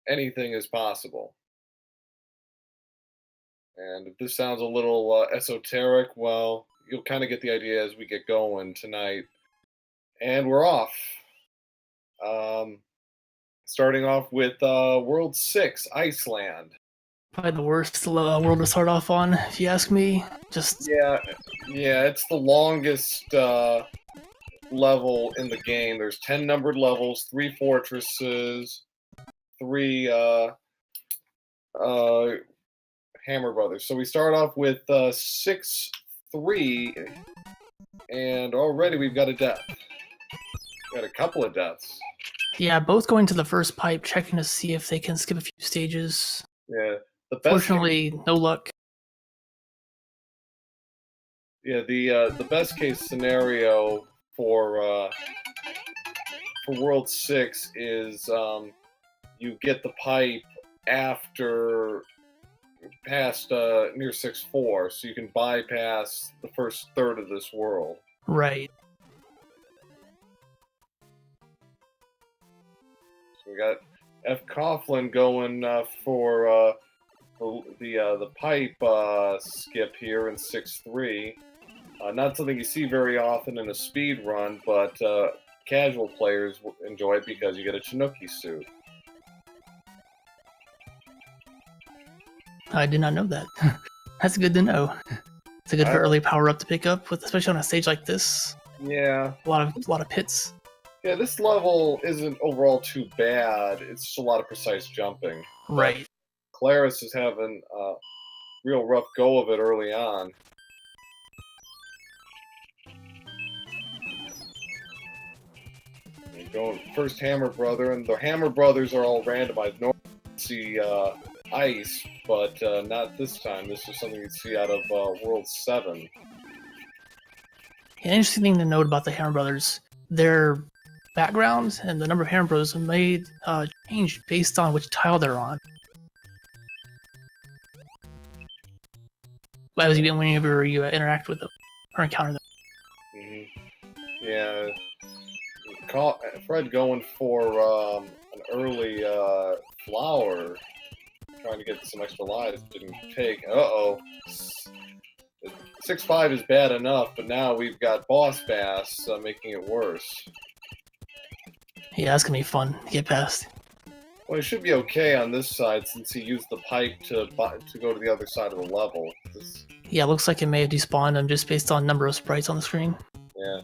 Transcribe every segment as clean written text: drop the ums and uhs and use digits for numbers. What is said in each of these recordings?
anything is possible. And if this sounds a little esoteric, well, you'll kind of get the idea as we get going tonight. And we're off. Um, Starting off with World 6, Iceland. Probably the worst world to start off on, if you ask me. Just Yeah, it's the longest level in the game. There's 10 numbered levels, 3 fortresses, 3 Hammer Brothers. So we start off with 6-3, and already we've got a death. Got a couple of deaths. yeah, both going to the first pipe, checking to see if they can skip a few stages. Yeah, the best. Fortunately, no luck. Yeah, the best case scenario for World 6 is you get the pipe after past near 6-4, so you can bypass the first third of this world. Right. So we got fcoughlin going for the pipe skip here in 6-3. Not something you see very often in a speed run, but casual players enjoy it because you get a Tanuki suit. I did not know that. That's good to know. It's a good early power up to pick up, with especially on a stage like this. Yeah. A lot of pits. Yeah, this level isn't overall too bad. It's just a lot of precise jumping. Right. Claris is having a real rough go of it early on. Going first Hammer Brother, and the Hammer Brothers are all randomized. Normally you see ice, but not this time. This is something you'd see out of World 7. An interesting thing to note about the Hammer Brothers, their background and the number of Hammer Brothers made change based on which tile they're on. Whenever you interact with them or encounter them. Mm-hmm. Yeah. Fred going for an early flower, trying to get some extra lives, didn't take. Uh-oh. 6-5 is bad enough, but now we've got Boss Bass making it worse. Yeah, that's gonna be fun to get past. Well, he should be okay on this side since he used the pipe to go to the other side of the level. Yeah, looks like it may have despawned him just based on number of sprites on the screen. Yeah.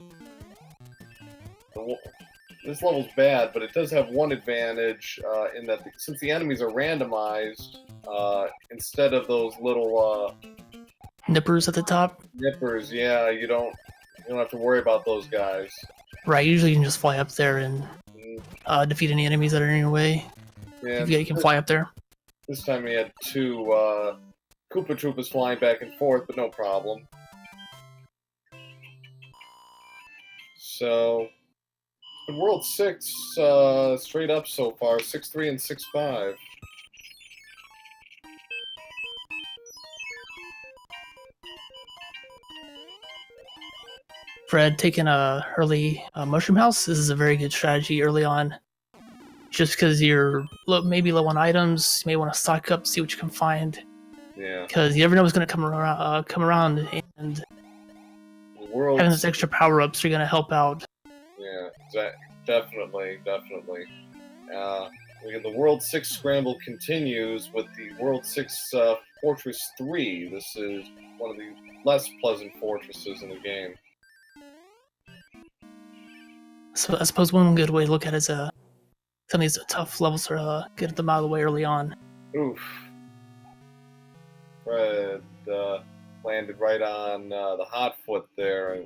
This level's bad, but it does have one advantage in that since the enemies are randomized, instead of those little nippers at the top. Nippers, yeah, you don't have to worry about those guys. Right, usually you can just fly up there and defeat any enemies that are in your way. Yeah, you can fly up there. This time we had 2 Koopa Troopas flying back and forth, but no problem. So, in World 6, straight up so far, 6-3 and 6-5. Fred taking a early mushroom house. This is a very good strategy early on. Just because you're maybe low on items, you may want to stock up, see what you can find. Yeah. Because you never know what's going to come around, and having this extra power ups are going to help out. Yeah, definitely. The World 6 scramble continues with the World 6 Fortress 3. This is one of the less pleasant fortresses in the game. So I suppose one good way to look at it is some of these tough levels are get them out of the way early on. Oof. Fred landed right on the hot foot there.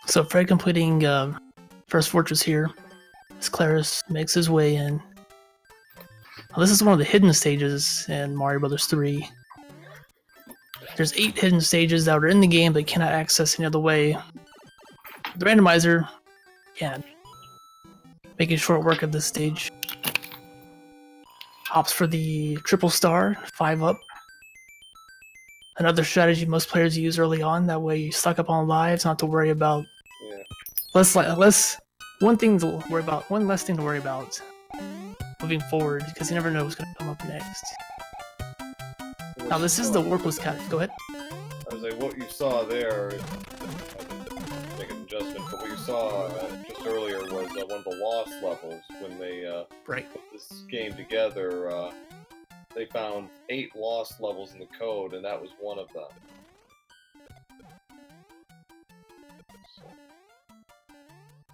So Fred completing first fortress here, as Claris makes his way in. Well, this is one of the hidden stages in Mario Bros. 3. There's 8 hidden stages that are in the game but cannot access any other way. The randomizer can. making short work of this stage. Opts for the triple star, 5 up. Another strategy most players use early on. That way you stock up on lives, not to worry about. One less thing to worry about moving forward, because you never know what's going to come up next. Now this is the workless cat. Go ahead. I was like, what you saw there, I didn't make an adjustment, but what you saw just earlier was one of the lost levels when they put this game together. They found 8 lost levels in the code, and that was one of them.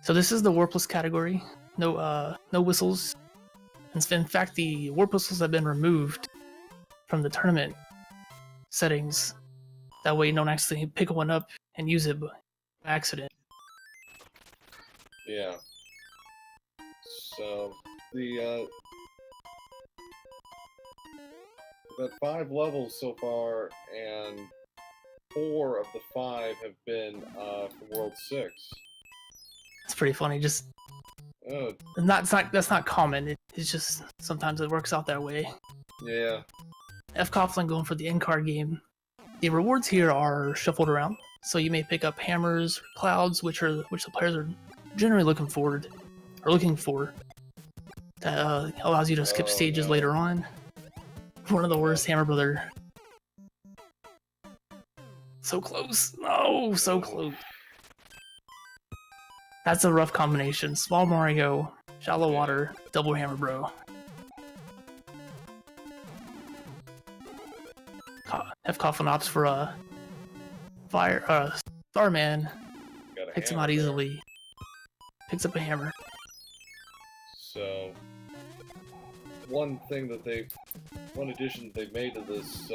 So this is the warpless category. No whistles. In fact, the warp whistles have been removed from the tournament settings. That way you don't actually pick one up and use it by accident. Yeah. So, we've got 5 levels so far, and 4 of the 5 have been from World 6. It's pretty funny, just... That's not common, it's just sometimes it works out that way. Yeah. fcoughlin going for the in-card game. The rewards here are shuffled around, so you may pick up hammers or clouds, which the players are generally looking for. That allows you to skip stages later on. One of the worst Hammer Brother. So close. No, so close. That's a rough combination. Small Mario, shallow water, double Hammer Bro. fcoughlin opts for a Starman. Picks him out easily. Picks up a hammer. So, one addition they've made to this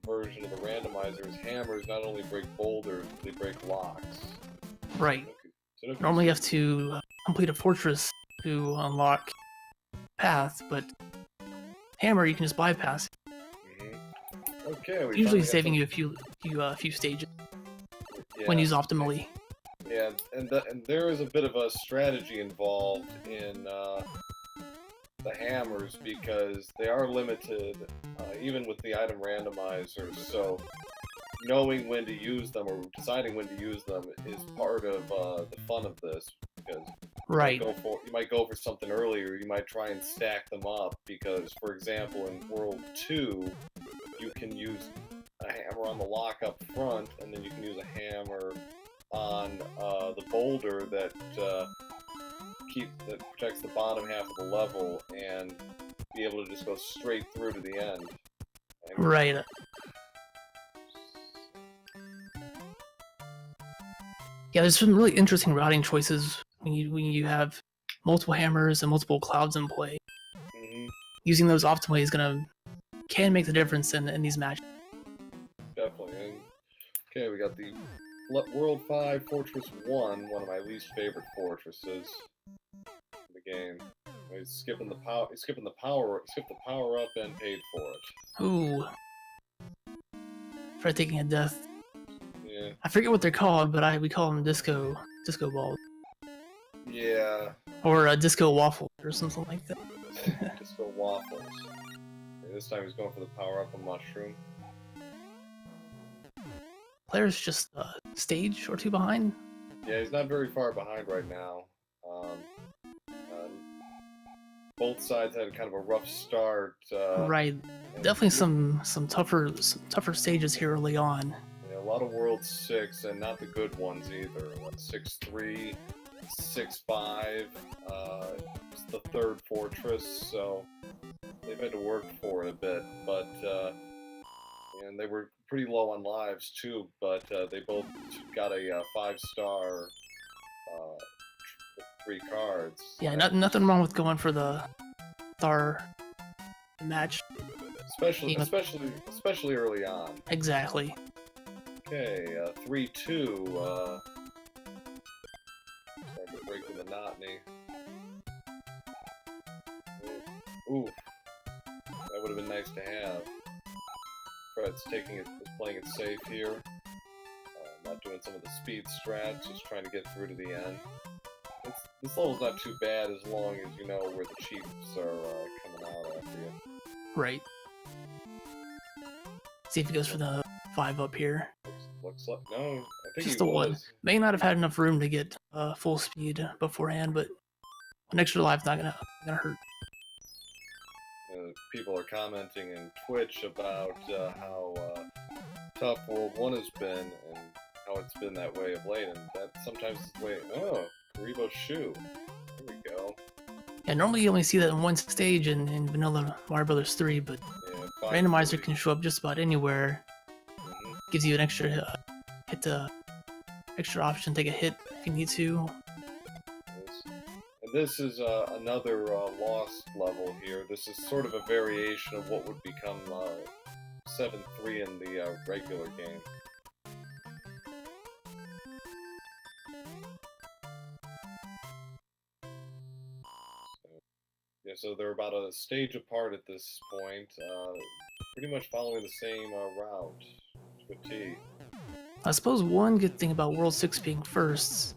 version of the randomizer is hammers not only break boulders, they break locks. Right. So normally you have to complete a fortress to unlock path, but hammer you can just bypass. Okay. Usually saving you a few stages when used optimally. Yeah, and there is a bit of a strategy involved in the hammers because they are limited, even with the item randomizers. So knowing when to use them or deciding when to use them is part of the fun of this. Because you might go for something earlier. You might try and stack them up because, for example, in World 2, you can use a hammer on the lock up front, and then you can use a hammer on the boulder that protects the bottom half of the level, and be able to just go straight through to the end. Right. Yeah, there's some really interesting routing choices when you have multiple hammers and multiple clouds in play. Using those optimally can make the difference in these matches. Definitely. And, okay, we got the World 5 Fortress 1, one of my least favorite fortresses in the game. He's skipping the power up and paid for it. Ooh. For taking a death. Yeah. I forget what they're called, but we call them disco balls. Yeah. Or a disco waffle or something like that. Disco waffles. Okay, this time he's going for the power up on mushroom. Player's just a stage or 2 behind. Yeah, he's not very far behind right now. Both sides had kind of a rough start. Right, definitely some tougher stages here early on. Yeah, a lot of World 6 and not the good ones either. 6-3, 6-5. It's the 3rd fortress, so they've had to work for it a bit, but and they were pretty low on lives too, but they both got a 5-star with 3 cards. Yeah, nothing wrong with going for the star match. Especially early on. Exactly. Okay, 3-2. Starting to break the monotony. Ooh, that would have been nice to have. Fred's playing it safe here. Not doing some of the speed strats, just trying to get through to the end. This level's not too bad as long as you know where the chiefs are coming out after you. Right. See if he goes for the 5 up here. Looks like no. I think Just he the was. 1. May not have had enough room to get full speed beforehand, but an extra live's not gonna hurt. People are commenting in Twitch about how tough World 1 has been and how it's been that way of late, and that sometimes is the way. Oh, Karibo's shoe. There we go. Yeah, normally you only see that in one stage in Vanilla Mario Brothers 3, but Yeah, Randomizer can show up just about anywhere. Mm-hmm. Gives you an extra extra option, take a hit if you need to. And this is another lost level here. This is sort of a variation of what would become 7-3 in the regular game. Yeah, so they're about a stage apart at this point, pretty much following the same route to a T. I suppose one good thing about World 6 being first,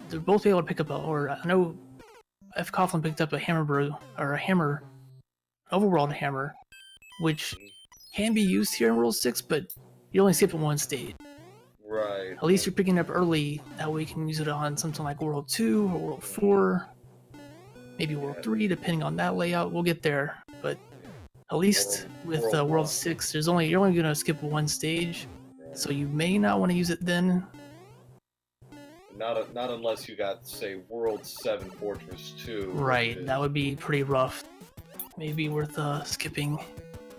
they're both able to pick up or I know fcoughlin picked up a hammer, overworld hammer, which can be used here in World 6, but you only skip it one stage. Right. At least you're picking it up early, that way you can use it on something like World 2 or World 4, maybe World 3, depending on that layout. We'll get there, but at least with World 6, you're only going to skip one stage, so you may not want to use it then. Not unless you got, say, World 7 Fortress 2. Right, that would be pretty rough. Maybe worth skipping.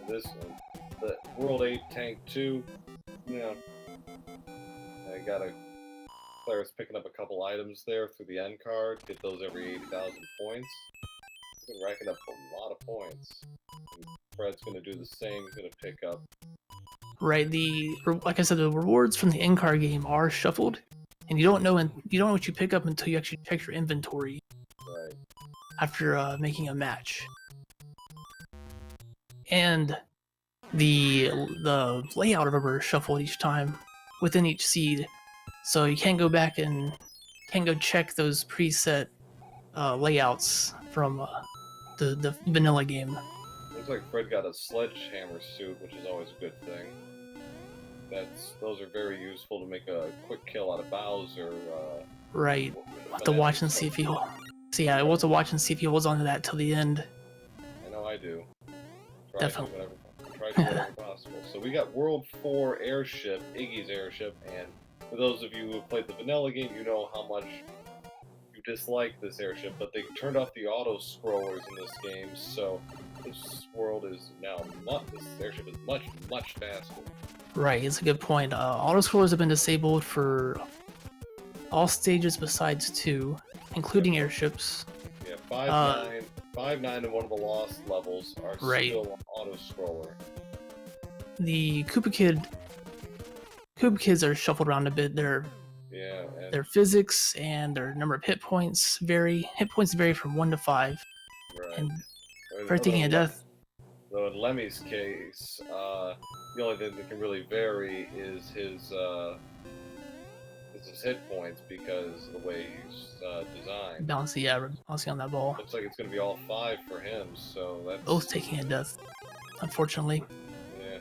This one, the World 8 Tank 2, yeah. I got Claris picking up a couple items there through the end card. Get those every 80,000 points. He's been racking up a lot of points. And Fred's going to do the same. He's going to pick up. Right, like I said, the rewards from the end card game are shuffled, and you don't know what you pick up until you actually check your inventory. Right. After making a match. And the layout of them are shuffled each time within each seed, so you can't go back and can't go check those preset layouts from the vanilla game. Looks like Fred got a sledgehammer suit, which is always a good thing. Those are very useful to make a quick kill out of Bowser. Right. We'll have to watch and see if he. So yeah, we'll have to watch and see if he holds on to that till the end. I know I do. Definitely. Try to do whatever possible. So we got World 4 Airship, Iggy's Airship, and for those of you who have played the vanilla game, you know how much you dislike this airship, but they turned off the auto-scrollers in this game, so this world is now this airship is much, much faster. Right, it's a good point. Auto-scrollers have been disabled for all stages besides 2, including airships. Yeah, 5, 9, and one of the lost levels are still auto-scroller. The Koopa Kids are shuffled around a bit. Their physics and their number of hit points vary. Hit points vary from 1 to 5. Right. And for taking a death. Though in Lemmy's case, the only thing that can really vary is his hit points because of the way he's designed. Balancing on that ball. Looks like it's going to be all 5 for him, so that's... Both taking a death, unfortunately. Yeah.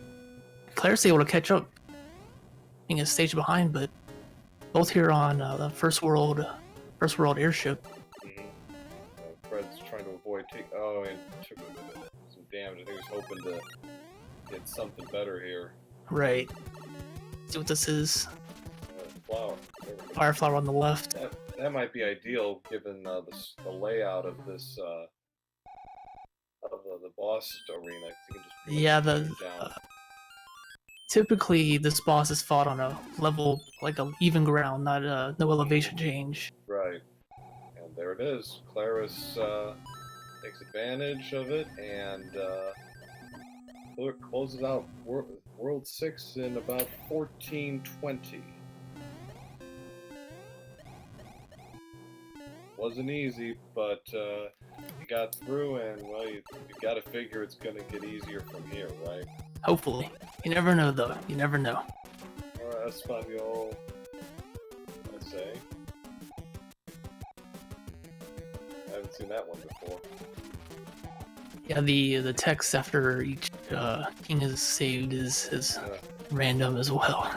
Claire's able to catch up, being a stage behind, but both here on the first world airship. Mm-hmm. Fred's trying to avoid and took some damage. I think he was hoping to get something better here. Right. See what this is. Flower. Fire flower on the left. That might be ideal given the layout of this of the boss arena. You can just typically this boss is fought on a level like a even ground, not no elevation change. Right. And there it is. Claris takes advantage of it and closes out World 6 in about 1420. Wasn't easy, but you got through, and well, you got to figure it's going to get easier from here, right? Hopefully. You never know, though. You never know. Alright, Espanol, I say. haven't seen that one before. Yeah, the text after each king is saved is random as well.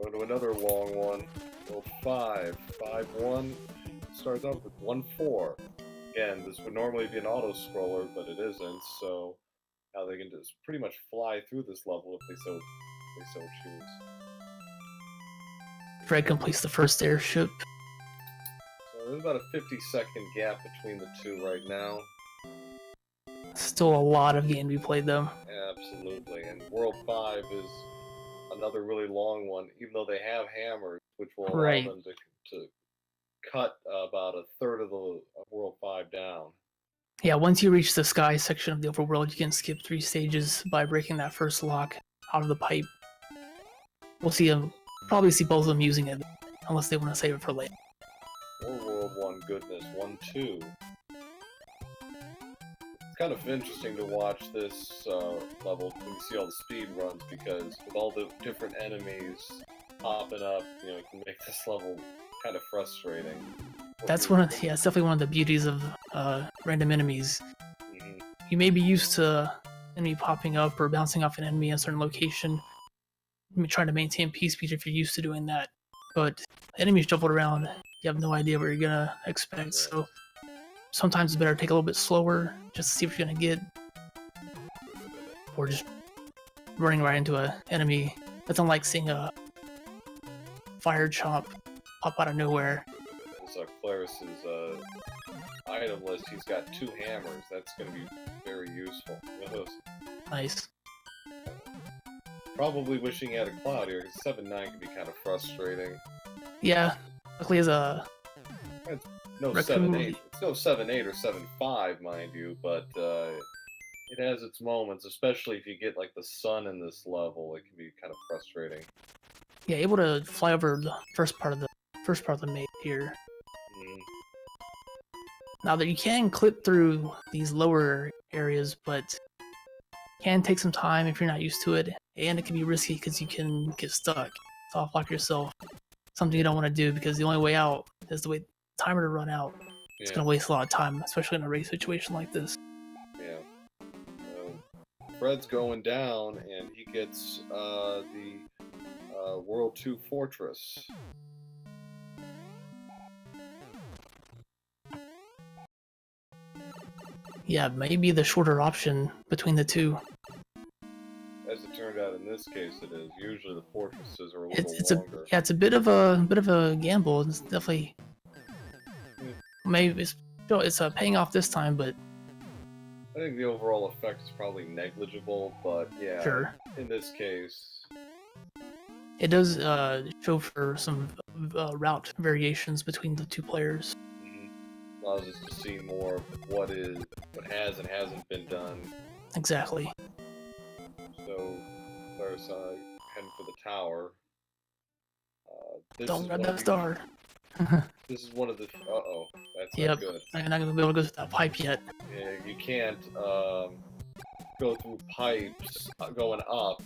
Go to another long one. World 5. 5-1. Starts off with 1-4. Again, this would normally be an auto-scroller, but it isn't, so now they can just pretty much fly through this level if they so choose. Fred completes the first airship. So there's about a 50-second gap between the two right now. Still a lot of game to be played, though. Absolutely, and World 5 is another really long one, even though they have hammers, which will allow them to cut about a third of World 5 down. Yeah, once you reach the sky section of the overworld, you can skip 3 stages by breaking that first lock out of the pipe. We'll see them, probably see both of them using it, unless they want to save it for later. Or World 1 goodness, 1-2. It's kind of interesting to watch this level when you see all the speed runs, because with all the different enemies popping up, it can make this level kind of frustrating. That's it's definitely one of the beauties of random enemies. Mm-hmm. You may be used to enemy popping up or bouncing off an enemy in a certain location. Trying to maintain peace speed if you're used to doing that. But enemies jumbled around, you have no idea what you're gonna expect, so sometimes it's better to take a little bit slower just to see what you're gonna get. Or just running right into an enemy. That's unlike seeing a fire chomp pop out of nowhere. Claris's item list, he's got 2 hammers. That's going to be very useful. Nice. Probably wishing he had a cloud here, because 7-9 can be kind of frustrating. Yeah, luckily as a... It's no 7-8. It's no 7-8 or 7-5, mind you, but it has its moments, especially if you get like the sun in this level. It can be kind of frustrating. Yeah, able to fly over the first part of the map here. Now that you can clip through these lower areas, but can take some time if you're not used to it, and it can be risky because you can get stuck, soft lock yourself. Something you don't want to do, because the only way out is to wait the timer to run out. It's going to waste a lot of time, especially in a race situation like this. Yeah. Fred's going down, and he gets the World 2 Fortress. Yeah, maybe the shorter option between the two. As it turned out, in this case, it is. Usually, the fortresses are a little longer. It's a bit of a gamble. It's definitely maybe it's paying off this time, but I think the overall effect is probably negligible. But yeah, sure. In this case, it does show for some route variations between the two players. Allows us to see more of what has and hasn't been done. Exactly. So, there's heading for the tower. Don't grab that star. This is one of the. Uh-oh, that's not good. I'm not gonna be able to go through that pipe yet. Yeah, you can't go through pipes going up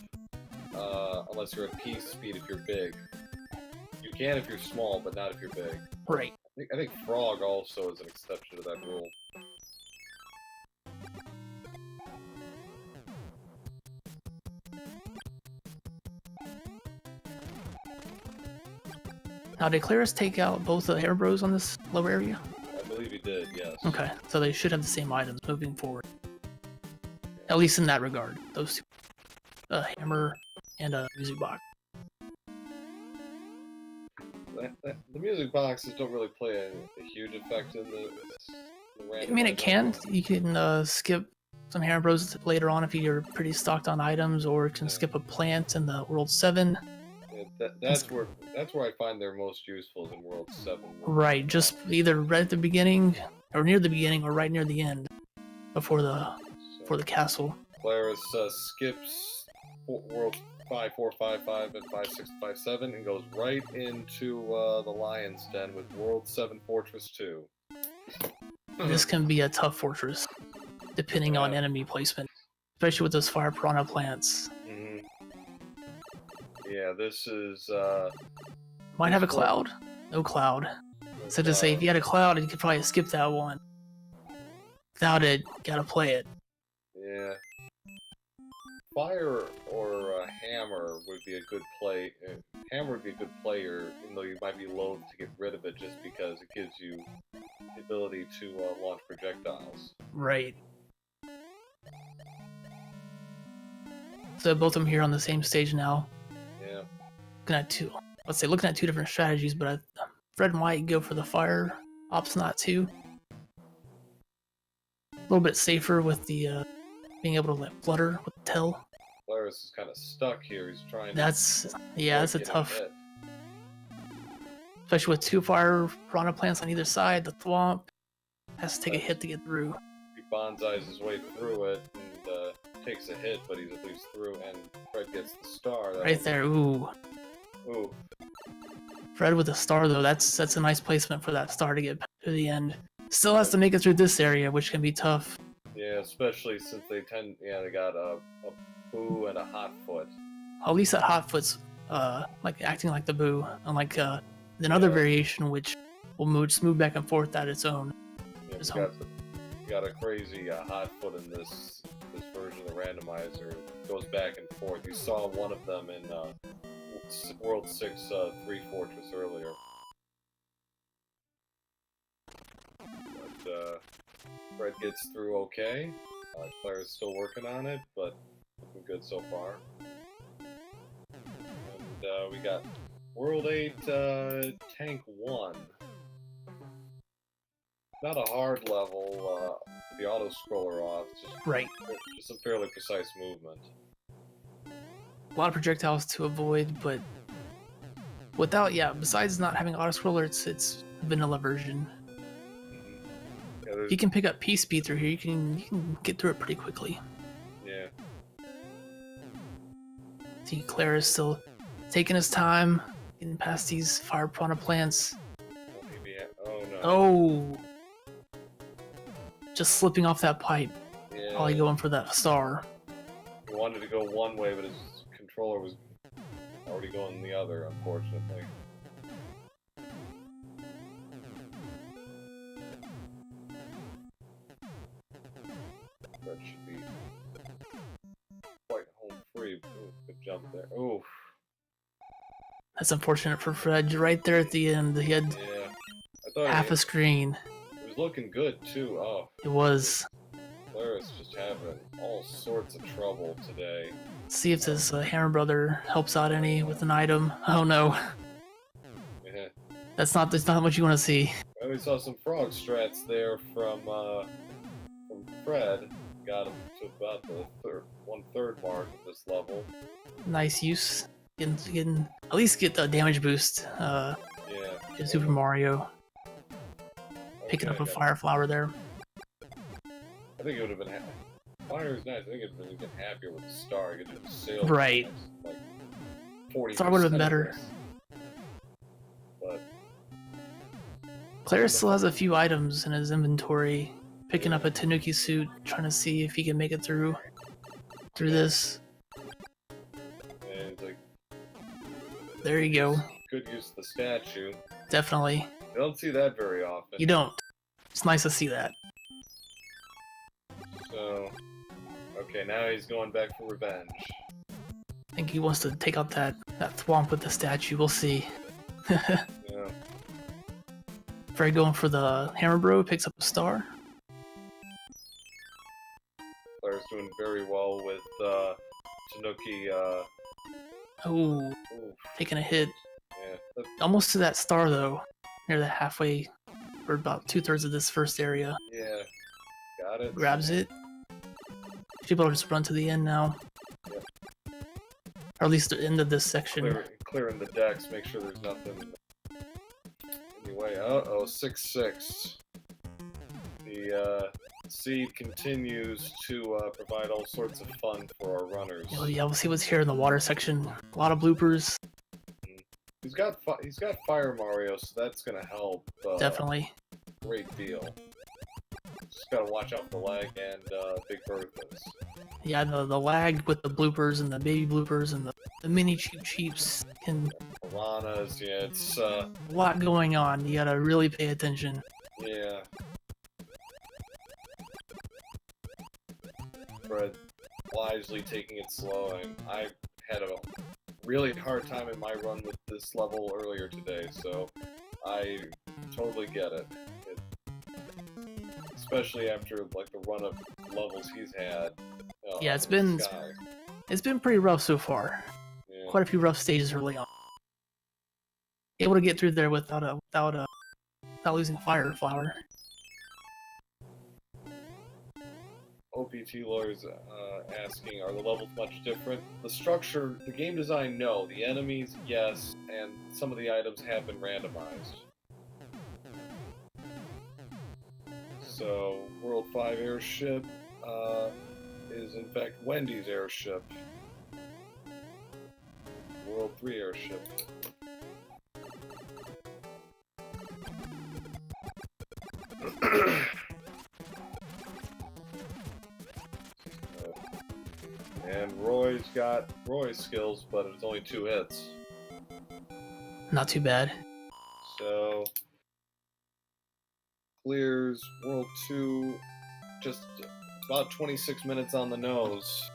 unless you're at peace speed if you're big. You can if you're small, but not if you're big. Right. I think Frog also is an exception to that rule. Now, did Claris take out both the Hair Bros on this lower area? I believe he did, yes. Okay, so they should have the same items moving forward. At least in that regard, those two. A hammer and a music box. The music boxes don't really play a huge effect in the I mean, it can. You can skip some Hair Bros later on if you're pretty stocked on items, or you can skip a plant in the World 7. Yeah, that's where I find they're most useful, is in World 7. Right, just either right at the beginning, or near the beginning, or right near the end, before the castle. Claris skips World 5, 4, 5, 5, and 5, 6, 5, 7, and goes right into the Lion's Den with World 7 Fortress 2. This can be a tough fortress, depending on enemy placement, especially with those fire piranha plants. Yeah, this is... Might have a cloud. No cloud. So to say, if you had a cloud, you could probably skip that one. Yeah. Without it, gotta play it. Yeah. Fire or hammer would be a good play. Hammer would be a good player, even though you might be loath to get rid of it just because it gives you the ability to launch projectiles. Right. So both of them here on the same stage now. Yeah. Looking at two different strategies, but Fred might go for the fire Opsnot too. A little bit safer with the being able to let flutter with the tail. Claris is kind of stuck here. He's trying. That's a tough, hit. especially with two fire piranha plants on either side. The thwomp has to take a hit to get through. He bonsais his way through it and takes a hit, but he's at least through. And Fred gets the star. Right there, ooh. Ooh. Fred with the star though, that's a nice placement for that star to get to the end. Still has to make it through this area, which can be tough. Yeah, especially since they got a Boo and a Hot Foot. At least that Hot Foot's like acting like the Boo, unlike another variation which will move back and forth at its own. Yeah, you got a crazy Hot Foot in this version of the randomizer. It goes back and forth. You saw one of them in World 6 3 Fortress earlier. But Fred gets through okay. Claire's still working on it, but looking good so far. And we got World 8 Tank 1. Not a hard level, the auto-scroller off, just some fairly precise movement. A lot of projectiles to avoid, but besides not having auto-scroller, it's vanilla version. Yeah, if you can pick up P-Speed through here, you can get through it pretty quickly. Yeah. See, Claire is still taking his time, getting past these fire piranha plants. Oh no. Oh! Just slipping off that pipe. Yeah. Probably going for that star. He wanted to go one way, but his controller was already going the other, unfortunately. That should be quite home free. Ooh, good jump there. Ooh. That's unfortunate for Fred. Right there at the end, he had half a screen. It was looking good too. Oh. It was. Clara's just having all sorts of trouble today. See if this Hammer Brother helps out any with an item. Oh no. Yeah. That's not what you want to see. Well, we saw some frog strats there from Fred. Got him to about the 1/3 mark of this level. Nice use. Getting at least get the damage boost. In Super Mario. Picking up a fire flower there. I think it would have been fire is nice. I think it would have been happier with the star. You could just sail right. Like 40%. Star would have been better. But Claire still has a few items in his inventory. Picking up a Tanuki suit, trying to see if he can make it through this. And like, there you go. Good use of the statue. Definitely. You don't see that very often. You don't. It's nice to see that. So, okay, now he's going back for revenge. I think he wants to take out that thwomp with the statue. We'll see. Yeah. Fred going for the Hammer Bro, picks up a star. Claire's doing very well with Tanuki. Oh, taking a hit. Yeah. Almost to that star though, near the halfway, or about 2/3 of this first area. Yeah, got it. Grabs it. People will just run to the end now. Yep. Or at least the end of this section. Clearing the decks, make sure there's nothing in the way. Uh-oh, 6-6. The seed continues to provide all sorts of fun for our runners. Yeah, we'll see what's here in the water section. A lot of bloopers. He's got Fire Mario, so that's gonna help. Definitely. Great deal. Just gotta watch out for the lag and Big Bertha's. Yeah, the lag with the bloopers and the baby bloopers and the mini cheeps and piranhas. Yeah, it's a lot going on. You gotta really pay attention. Yeah. Fred wisely taking it slow, and I had a really hard time in my run with this level earlier today, so I totally get it. Especially after like the run of levels he's had. Yeah, it's in been the sky. it's been pretty rough so far. Yeah. Quite a few rough stages early on. Able to get through there without losing Fire Flower. OPT lawyers asking, are the levels much different? The structure, the game design, no. The enemies, yes, and some of the items have been randomized. So, World 5 airship is in fact Wendy's airship. World 3 airship. And Roy's got Roy's skills, but it's only 2 hits. Not too bad. So clears World 2 just about 26 minutes on the nose.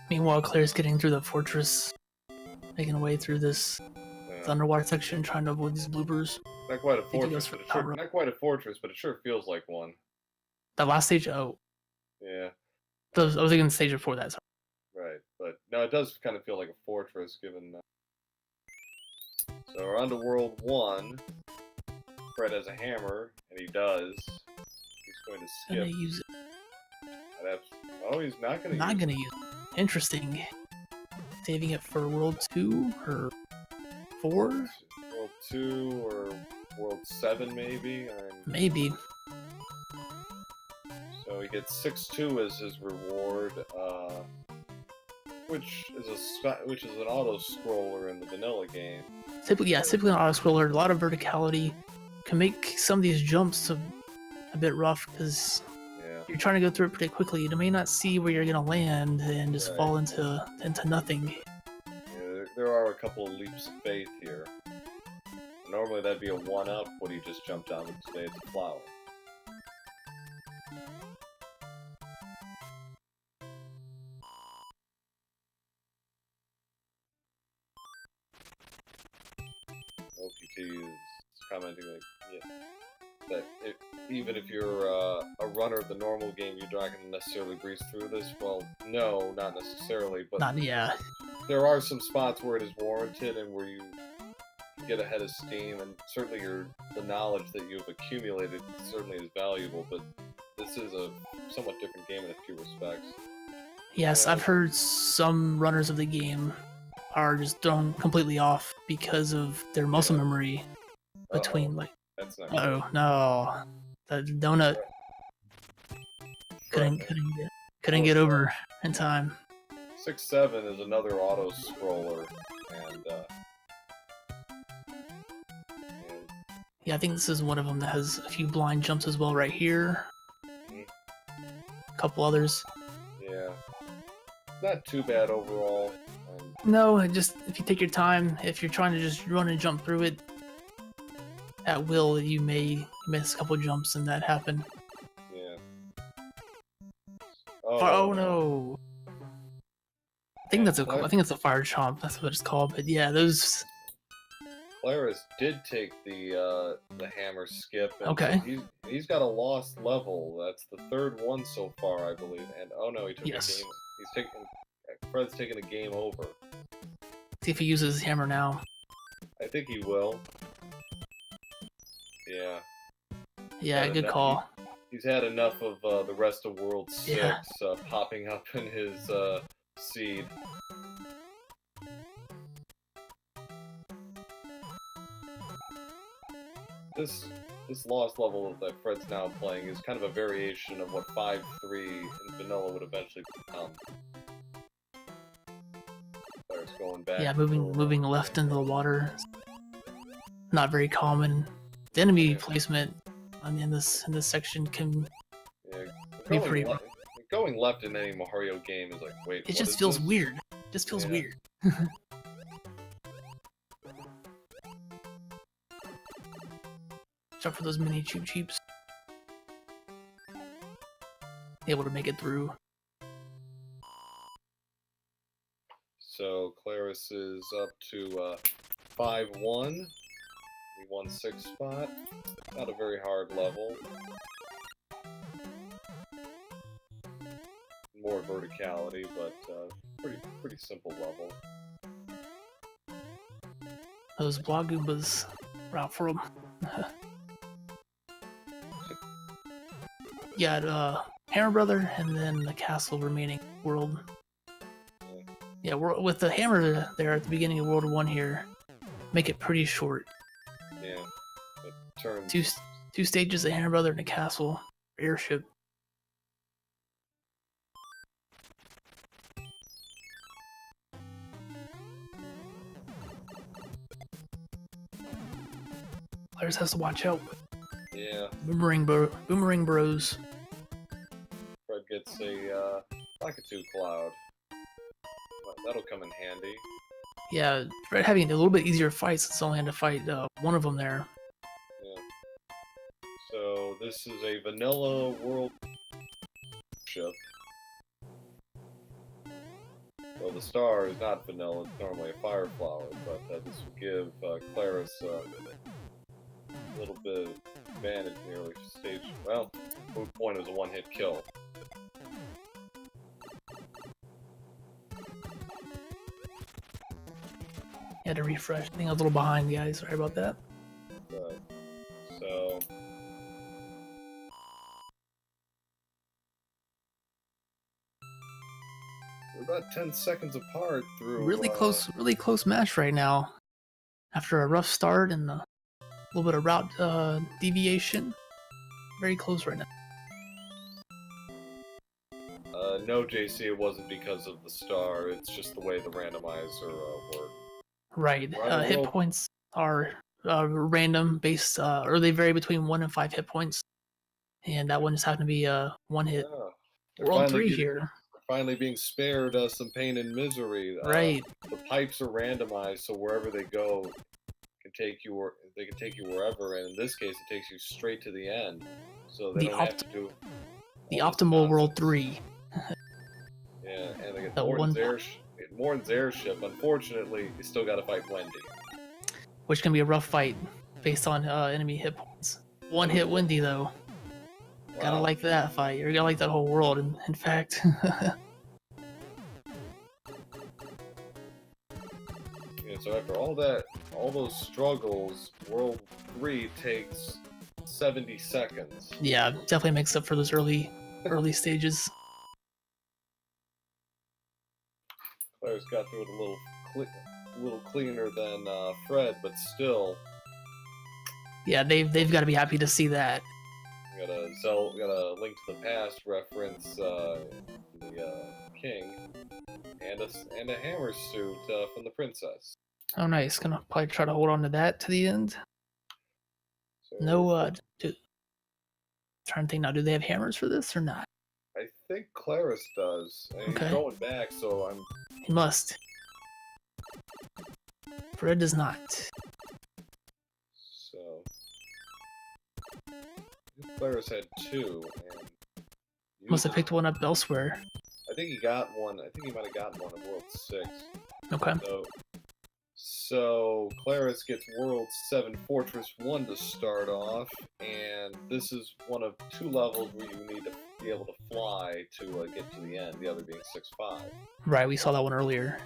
Meanwhile, Claire's getting through the fortress, making her way through this underwater section, trying to avoid these bloopers. Not quite a fortress, but not quite a fortress, but it sure feels like one. That last stage, oh. Yeah. I was thinking the stage before that. Sorry. Right, but no, it does kind of feel like a fortress, given. So we're on to World 1. Fred has a hammer, and he does. He's going to skip. Gonna use it. Oh, he's not going to. Not gonna use it. Interesting. Saving it for World 2 or 4? World 2 or World 7, maybe. Maybe. So he gets 6-2 as his reward, which is an auto scroller in the vanilla game. Typically an auto scroller. A lot of verticality can make some of these jumps a bit rough because you're trying to go through it pretty quickly. You may not see where you're gonna land and just fall into nothing. Yeah, there are a couple of leaps of faith here. Normally that'd be a 1-up when he just jumped down, but today it's a flower. OPT is commenting that even if you're a runner of the normal game, you're not going to necessarily breeze through this. Well, no, not necessarily, but there are some spots where it is warranted and where you get ahead of steam, and certainly the knowledge that you've accumulated certainly is valuable, but this is a somewhat different game in a few respects. Yes, I've heard some runners of the game are just thrown completely off because of their muscle memory between That's not no. The donut couldn't get over in time. 6-7 is another auto scroller, and yeah, I think this is one of them that has a few blind jumps as well right here. A couple others. Yeah. Not too bad overall. No, just if you take your time, if you're trying to just run and jump through it at will, you may miss a couple jumps and that happen. Yeah. Oh no. I think that's a fire chomp, that's what it's called, but yeah, those Claris did take the hammer skip. And okay. He's got a lost level. That's the 3rd one so far, I believe. And oh no, he took a game. Fred's taking a game over. See if he uses his hammer now. I think he will. Yeah. Yeah, good call. He's had enough of the rest of World 6 popping up in his seed. This lost level that Fred's now playing is kind of a variation of what 5-3 in vanilla would eventually become. There's going back. Yeah, moving left into the water. Not very common. The enemy placement in this section can be pretty rough. Going left in any Mario game is like, wait, it just feels weird. It just feels weird. Watch out for those mini cheeps. able to make it through. So Claris is up to 5-1. The 1-6 spot. Not a very hard level. More verticality, but pretty simple level. Those block Goombas are out for them. You got Hammer Brother and then the castle remaining world. Yeah, with the hammer there at the beginning of World 1 here, make it pretty short. Yeah, it turns... Two stages, a Hammer Brother and a castle airship. Players has to watch out. Yeah. Boomerang Bros. Fred gets a Lakitu Cloud. That'll come in handy. Yeah, Fred having a little bit easier fights since only had to fight one of them there. Yeah. So this is a vanilla world ship. Well, the star is not vanilla, it's normally a fire flower, but this will give Claris a little bit of advantage in the early stage. Well, moot point is a one-hit kill. Had to refresh. I think I was a little behind, guys. Sorry about that. Right. So... we're about 10 seconds apart through... Really close match right now. After a rough start and a little bit of route deviation. Very close right now. No, JC, it wasn't because of the star. It's just the way the randomizer worked. Right. Hit points are random based, or they vary between 1 and 5 hit points. And that one just happened to be one hit. Yeah. World 3 here. Finally being spared some pain and misery. Right. The pipes are randomized, so wherever they go, they can take you wherever. And in this case, it takes you straight to the end. So they don't have to do the optimal World 3. Yeah, and they get Morton's airship. Unfortunately, you still got to fight Wendy. Which can be a rough fight based on enemy hit points. One hit Wendy, though. Wow. Gotta like that fight. You're gonna like that whole world, in fact. Yeah, so after all those struggles, World 3 takes 70 seconds. Yeah, definitely makes up for those early stages. Claire's got through it a little cleaner than Fred, but still. Yeah, they've got to be happy to see that. We got a Link to the Past reference, the king, and a hammer suit from the princess. Oh, nice. Gonna probably try to hold on to that to the end. So, no, trying to think now. Do they have hammers for this or not? I think Claris does. And okay. He's going back, so I'm. He must. Fred does not. So. Claris had 2, and. Must have picked one up elsewhere. I think he got one. I think he might have gotten one in World 6. Okay. So Claris gets World 7 Fortress 1 to start off, and this is one of 2 levels where you need to be able to fly to get to the end, the other being 6-5. Right, we saw that one earlier.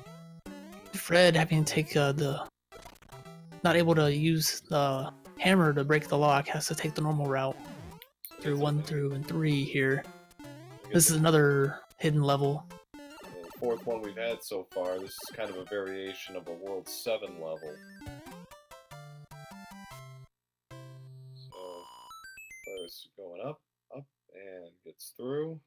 Fred having to take not able to use the hammer to break the lock, has to take the normal route through 1 through 3 here. This is another hidden level. The 4th one we've had so far. This is kind of a variation of a World 7 level. So, Claris going up, and gets through.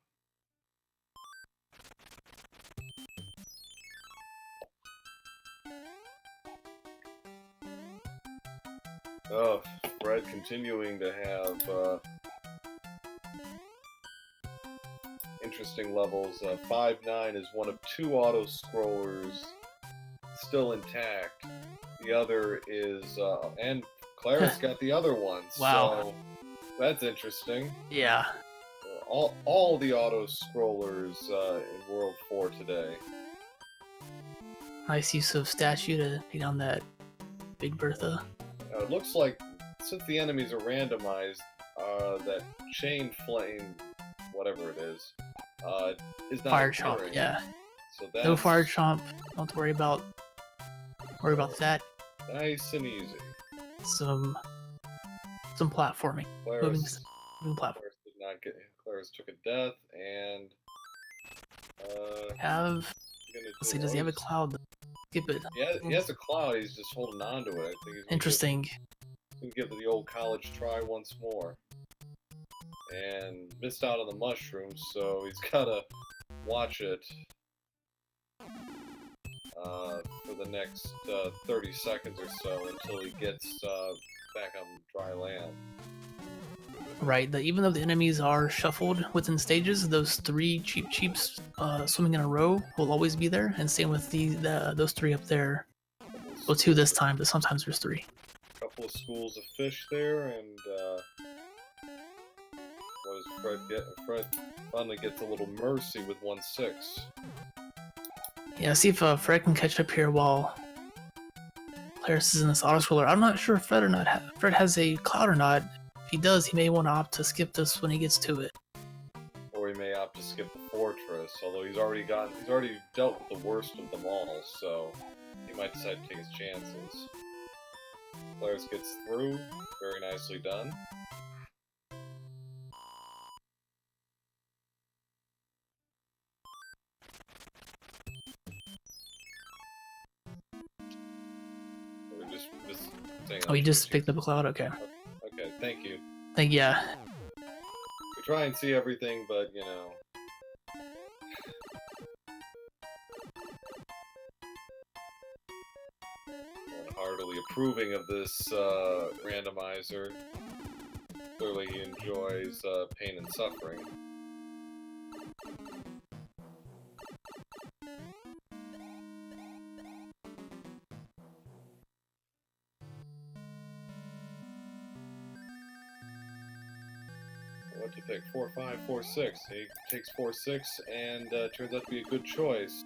Oh, Fred continuing to have interesting levels. 5-9 is one of 2 auto-scrollers still intact. The other is, and Claris got the other one, wow. So that's interesting. Yeah. all the auto scrollers in World 4 today. Nice use of statue to take down that Big Bertha. It looks like since the enemies are randomized, that chain flame, whatever it is not Fire appearing. Chomp, yeah. So that's No Fire Chomp. Don't have to worry about that. nice and easy. Some platforming. Moving platform. Claris did not get. Claris took a death and Let's see, does he have a cloud? Skip it. Yeah, he has a cloud. He's just holding on to it. I think he's Interesting. Gonna give it the old college try once more. And missed out on the mushrooms, so he's gotta watch it for the next 30 seconds or so until he gets back on dry land. Right, even though the enemies are shuffled within stages, those 3 cheeps swimming in a row will always be there, and same with those 3 up there. Well, 2 this time, but sometimes there's 3. A couple of schools of fish there, and what does Fred get? Fred finally gets a little mercy with 1-6. Yeah, see if Fred can catch up here while Claris is in this auto-scroller. I'm not sure if Fred has a cloud or not. If he does, he may want to opt to skip this when he gets to it. Or he may opt to skip the fortress, although he's already dealt with the worst of them all, so he might decide to take his chances. Claris gets through, very nicely done. We're just saying. Oh, he just picked up a cloud? Okay. Okay, thank you. Yeah. We try and see everything, but, you know... I'm heartily approving of this randomizer. Clearly he enjoys pain and suffering. What to pick? 4-5, 4-6. He takes 4-6 and turns out to be a good choice.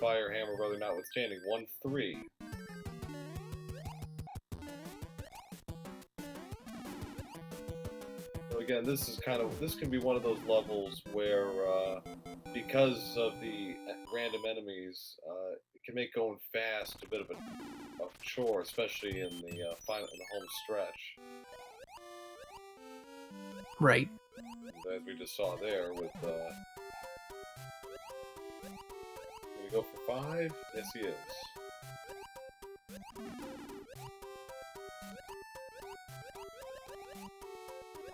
Fire Hammer Brother notwithstanding. 1-3. So again, this can be one of those levels where because of the random enemies, it can make going fast a bit of a chore, especially in the home stretch. Right. And as we just saw there with, gonna go for 5? Yes, he is.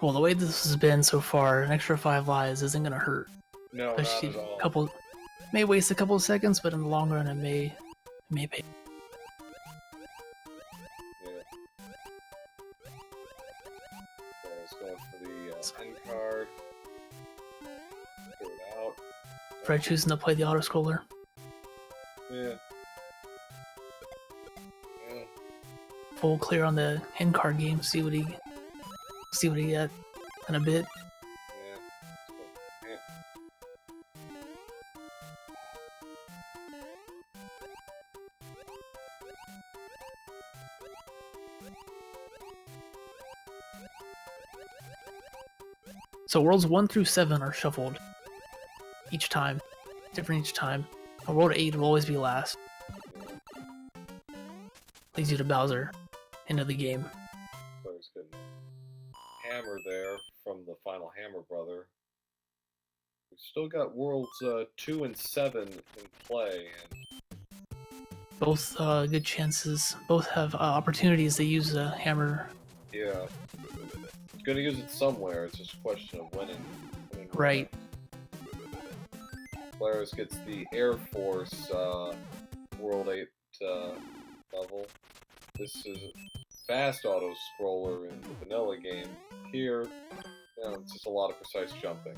Well, the way this has been so far, an extra 5 lives isn't gonna hurt. No, not at all. May waste a couple of seconds, but in the long run, it may pay. Going for the end card. Throw it out. Fred choosing to play the auto scroller. Yeah. Full clear on the end card game. See what he got in a bit. Yeah. So worlds 1 through 7 are shuffled each time, different each time. World 8 will always be last. Leads you to Bowser, end of the game. Players getting hammer there from the final Hammer Brother. We've still got worlds 2 and 7 in play, and both good chances. Both have opportunities to use a hammer. Yeah. Gonna use it somewhere, it's just a question of winning. Right. Claris gets the Air Force World 8 level. This is a fast auto-scroller in the vanilla game. Here, you know, it's just a lot of precise jumping.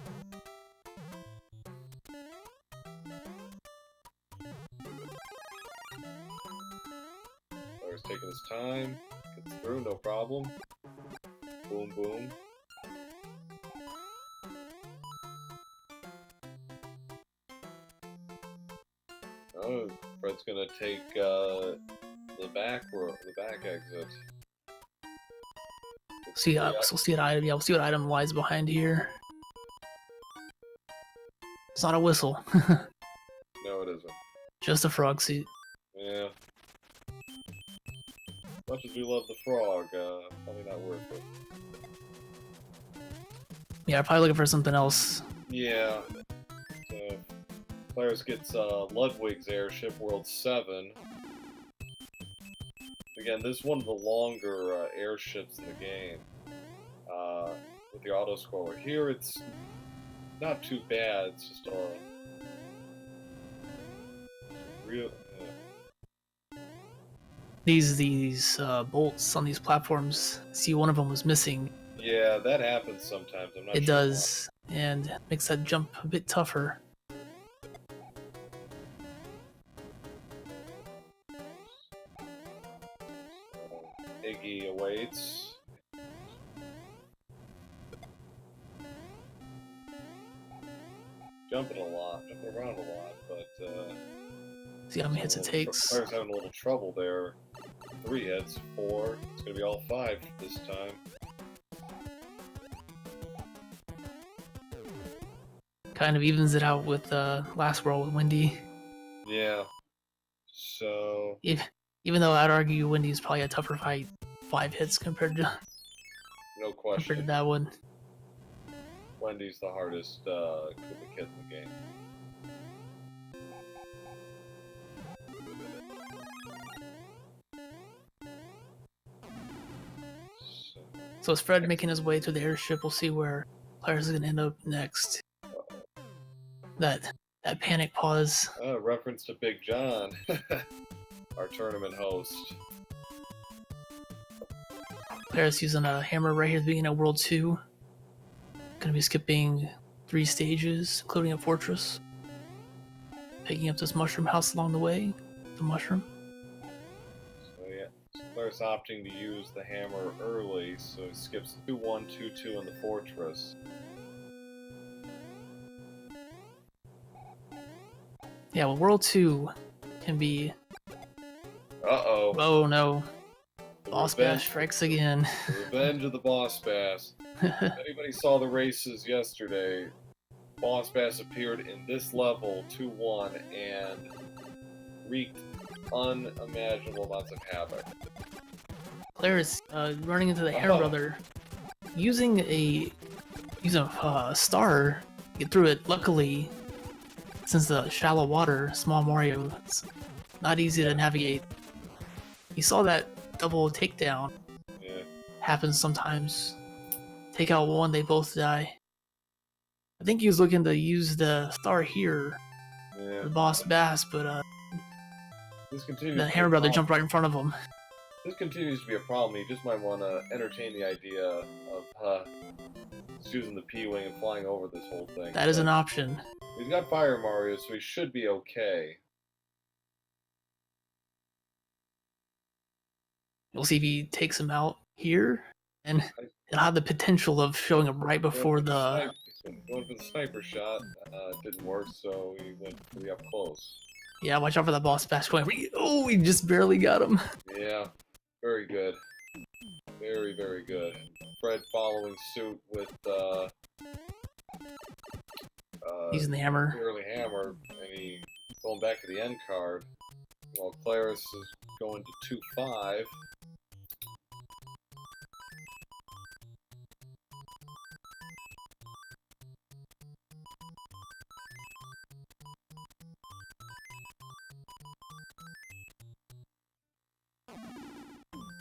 Claris taking his time, gets through, no problem. Boom, boom. Oh, Fred's gonna take the back exit. See, we'll see what item. Yeah, we'll see what item lies behind here. It's not a whistle. No, it isn't. Just a frog suit. Yeah. Much as we love the frog, probably not worth it. Yeah, probably looking for something else. Yeah. So, Claris gets Ludwig's airship, World 7. Again, this is one of the longer airships in the game. With the auto-scroller. Here, it's not too bad. It's just real... These bolts on these platforms. See, one of them was missing. Yeah, that happens sometimes. I'm not It sure does, and makes that jump a bit tougher. Iggy awaits. Jumping around a lot, but See how many hits it takes. Player's having a little trouble there. 3 hits, 4. It's gonna be all 5 this time. Kind of evens it out with last roll with Windy. Yeah. So. Even though I'd argue Windy's probably a tougher fight, 5 hits compared to that one. Wendy's the hardest Koopa Kid in the game. So as Fred making his way to the airship, we'll see where Claris is gonna end up next. That panic pause. Reference to Big John, our tournament host. Claris using a hammer right here at the beginning of World 2. Gonna be skipping 3 stages, including a fortress. Picking up this mushroom house along the way. The mushroom. So yeah, Claris opting to use the hammer early, so he skips 2-1, 2-2 in the fortress. Yeah, well, World 2 can be... Uh-oh. Oh, no. Boss Bash strikes again. The revenge of the Boss Bass. If anybody saw the races yesterday, Boss Bass appeared in this level 2-1 and wreaked unimaginable amounts of havoc. Claris running into the Hair Brother, using a star to get through it. Luckily, since the shallow water, small Mario, it's not easy to navigate. He saw that double takedown. Yeah. Happens sometimes. Take out one, they both die. I think he was looking to use the star here, the Boss Bass, but the Hair Brother jumped right in front of him. This continues to be a problem. You just might want to entertain the idea of just using the P-Wing and flying over this whole thing. That is an option. He's got Fire Mario, so he should be okay. We'll see if he takes him out here, and it'll have the potential of showing him right before the... Going for the sniper shot. Didn't work, so he went pretty up close. Yeah, watch out for that Boss Bash going. Oh, he just barely got him. Yeah, very good. Very, very good. Fred following suit with using the hammer. Early hammer, and he going back to the end card. While Claris is going to 2-5.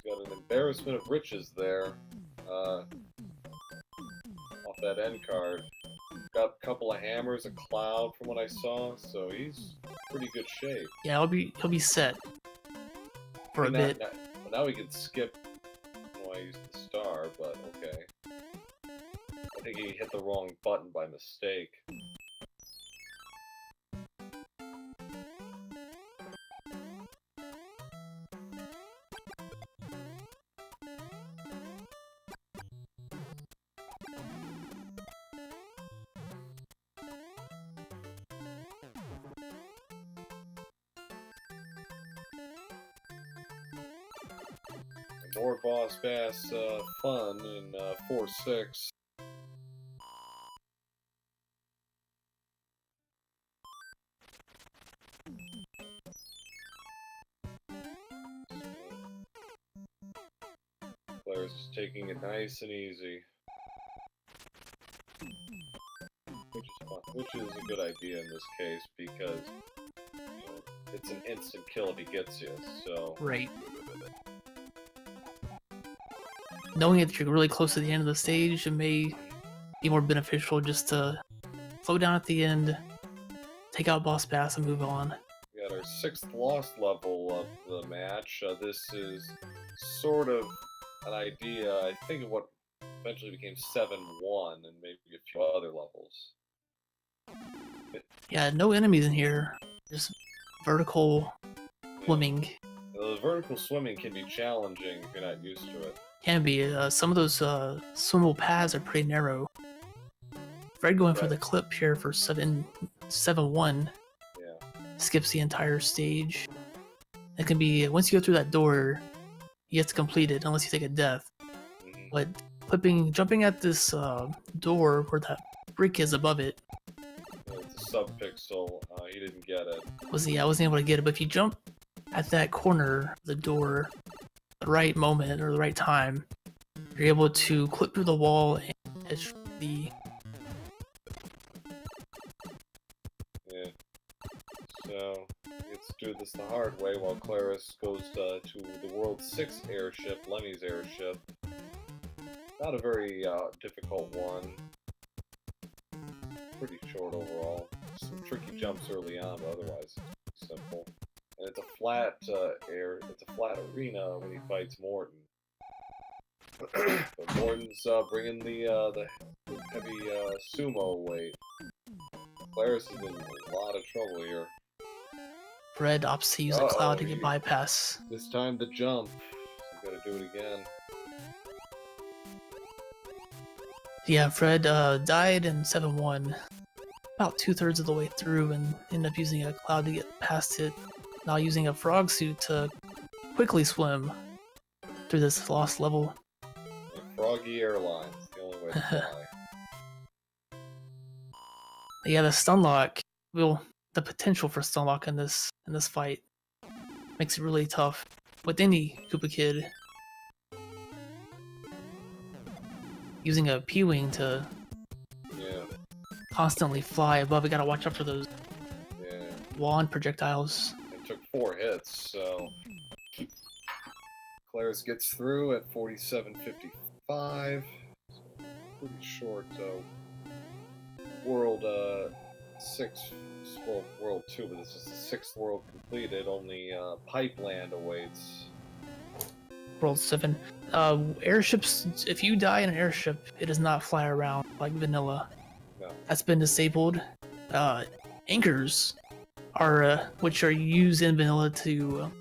Got an embarrassment of riches there. Off that end card. Got a couple of hammers, a cloud from what I saw, so he's in pretty good shape. Yeah, he'll be set for a bit. Now we can skip. I used the star, but okay. I think he hit the wrong button by mistake. more boss bass fun in 4-6. Claire's just taking it nice and easy. Which is fun. Which is a good idea in this case because it's an instant kill if he gets you, so... Right. Knowing that you're really close to the end of the stage, it may be more beneficial just to slow down at the end, take out boss bass, and move on. We got our 6th lost level of the match. This is sort of an idea, I think, of what eventually became 7-1 and maybe a few other levels. Yeah, no enemies in here. Just vertical swimming. The vertical swimming can be challenging if you're not used to it. Can be. Some of those swimmable paths are pretty narrow. Fred going for the clip here for 7-1. Yeah. Skips the entire stage. It can be, once you go through that door, you have to complete it unless you take a death. Mm-hmm. But jumping at this door where that brick is above it. It's a sub-pixel. He didn't get it. I wasn't able to get it, but if you jump at that corner of the door at the right moment or the right time, you're able to clip through the wall and catch the... Yeah. So, let's do this the hard way while Claris goes to the world's 6th airship, Lemmy's airship. Not a very difficult one. Pretty short overall. Some tricky jumps early on, but otherwise simple. And it's a flat it's a flat arena when he fights Morton. But Morton's bringing the heavy sumo weight. Claris is in a lot of trouble here. Fred opts to use a cloud to get bypass. This time to jump. You gotta do it again. Yeah, Fred died in 7-1 about 2/3 of the way through and ended up using a cloud to get past it. Now using a frog suit to quickly swim through this lost level. Froggy Airlines, the only way to fly. Yeah, the stun lock, the potential for stun lock in this fight makes it really tough with any Koopa Kid. Using a P-Wing to constantly fly above, you gotta watch out for those wand projectiles. It took 4 hits, so Claris gets through at 47.55. So pretty short world 6, well, world 2, but this is the 6th world completed. Only Pipeland awaits. World 7. Airships, if you die in an airship, it does not fly around like vanilla. No. That's been disabled. Anchors are which are used in vanilla to